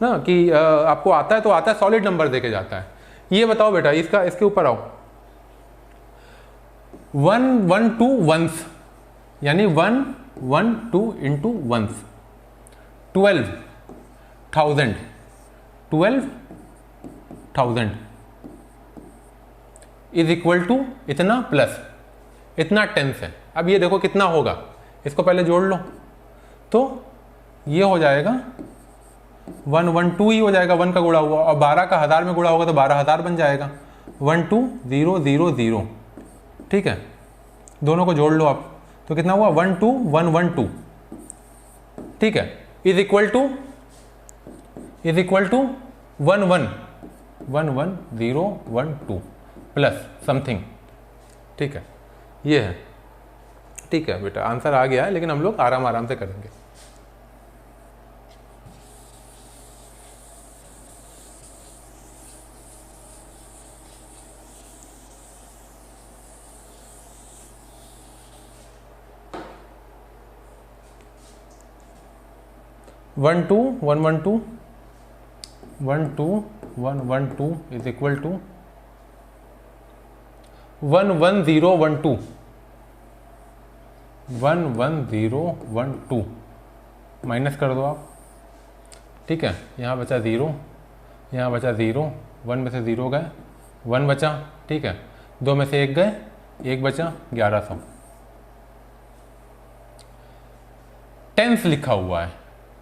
ना कि आपको आता है तो आता है, सॉलिड नंबर देके जाता है। ये बताओ बेटा, इसका इसके ऊपर आओ। 1 1 2 वंस, यानी 1 1 2 into once 12,000 is equal to इतना प्लस इतना टेंस है। अब ये देखो कितना होगा, इसको पहले जोड़ लो तो ये हो जाएगा 1 1 2 ही हो जाएगा, 1 का गुणा हुआ, और 12 का 1000 में गुणा होगा तो 12,000 बन जाएगा। 1 2 0 0 0, ठीक है, दोनों को जोड़ लो आप तो कितना हुआ 1 2 1 1 2, ठीक है, is equal to 1 1 1 1 0 1 2 plus something, ठीक है, ये है। ठीक है बेटा, आंसर आ गया है, लेकिन हम लोग आराम आराम से करेंगे। One two one one two 1 2 1 1 2 is equal to 1 1 0 1 2 1 1 0 1 2 minus कर दो आप, ठीक है, यहाँ बचा 0, यहाँ बचा 0, 1 में से 0 गए, 1 बचा, ठीक है, 2 में से 1 गए, 1 बचा, 1100। टेंस लिखा हुआ है,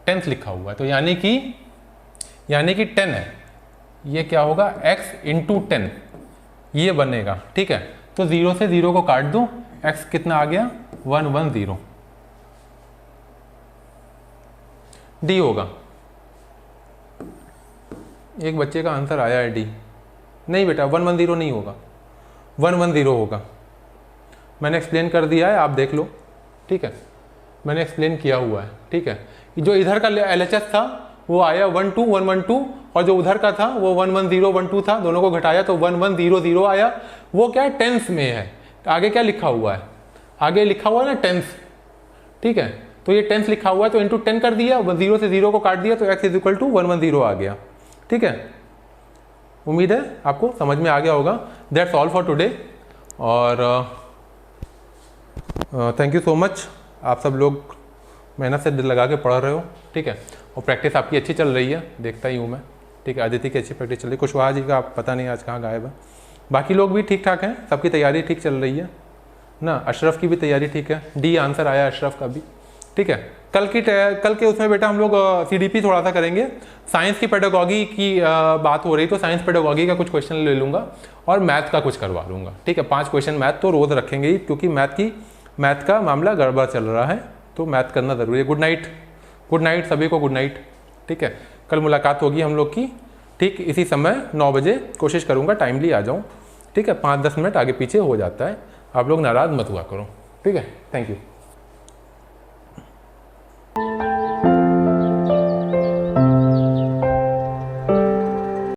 टेंस लिखा हुआ है, तो यानी कि 10 है, ये क्या होगा x इंटू 10 ये बनेगा, ठीक है। तो 0 से 0 को काट दो, x कितना आ गया 1 1 0, डी होगा। एक बच्चे का आंसर आया है डी, नहीं बेटा 1 1 0 नहीं होगा, 1 1 0 होगा। मैंने एक्सप्लेन कर दिया है, आप देख लो, ठीक है, मैंने एक्सप्लेन किया हुआ है, ठीक है। जो इधर का LHS था वो आया 1 2 1 1 2, और जो उधर का था वो 1 1 0 1 2 था, दोनों को घटाया तो 1 1 0 0 आया। वो क्या है टेंस में है, आगे क्या लिखा हुआ है, आगे लिखा हुआ है ना टेंस, ठीक है, तो ये टेंस लिखा हुआ है तो इंटू 10 कर दिया, 0 से 0 को काट दिया तो x इज इक्वल टू 1 1 0 आ गया, ठीक है। उम्मीद है आपको समझ में आ गया होगा। दैट्स ऑल फॉर टुडे, और थैंक यू सो मच। आप सब लोग मेहनत से दिल लगा के पढ़ रहे हो, ठीक है, और प्रैक्टिस आपकी अच्छी चल रही है, देखता ही हूँ मैं, ठीक है। अदिति की अच्छी प्रैक्टिस चल रही है, कुशवाहा जी का आप पता नहीं आज कहाँ गायब है, बाकी लोग भी ठीक ठाक हैं, सबकी तैयारी ठीक चल रही है ना। अशरफ की भी तैयारी ठीक है, डी आंसर आया अशरफ का भी, ठीक है। कल के उसमें बेटा हम लोग CDP थोड़ा सा करेंगे, साइंस की पेडागॉगी की बात हो रही तो साइंस पेडागॉगी का कुछ क्वेश्चन ले लूँगा और मैथ का कुछ करवा लूँगा, ठीक है। 5 क्वेश्चन मैथ तो रोज़ रखेंगे ही, क्योंकि मैथ का मामला गड़बड़ चल रहा है, तो मैथ करना ज़रूरी है। गुड नाइट सभी को, गुड नाइट, ठीक है। कल मुलाकात होगी हम लोग की, ठीक इसी समय 9 बजे, कोशिश करूँगा टाइमली आ जाऊँ, ठीक है। 5-10 मिनट आगे पीछे हो जाता है, आप लोग नाराज़ मत हुआ करो, ठीक है। Thank you.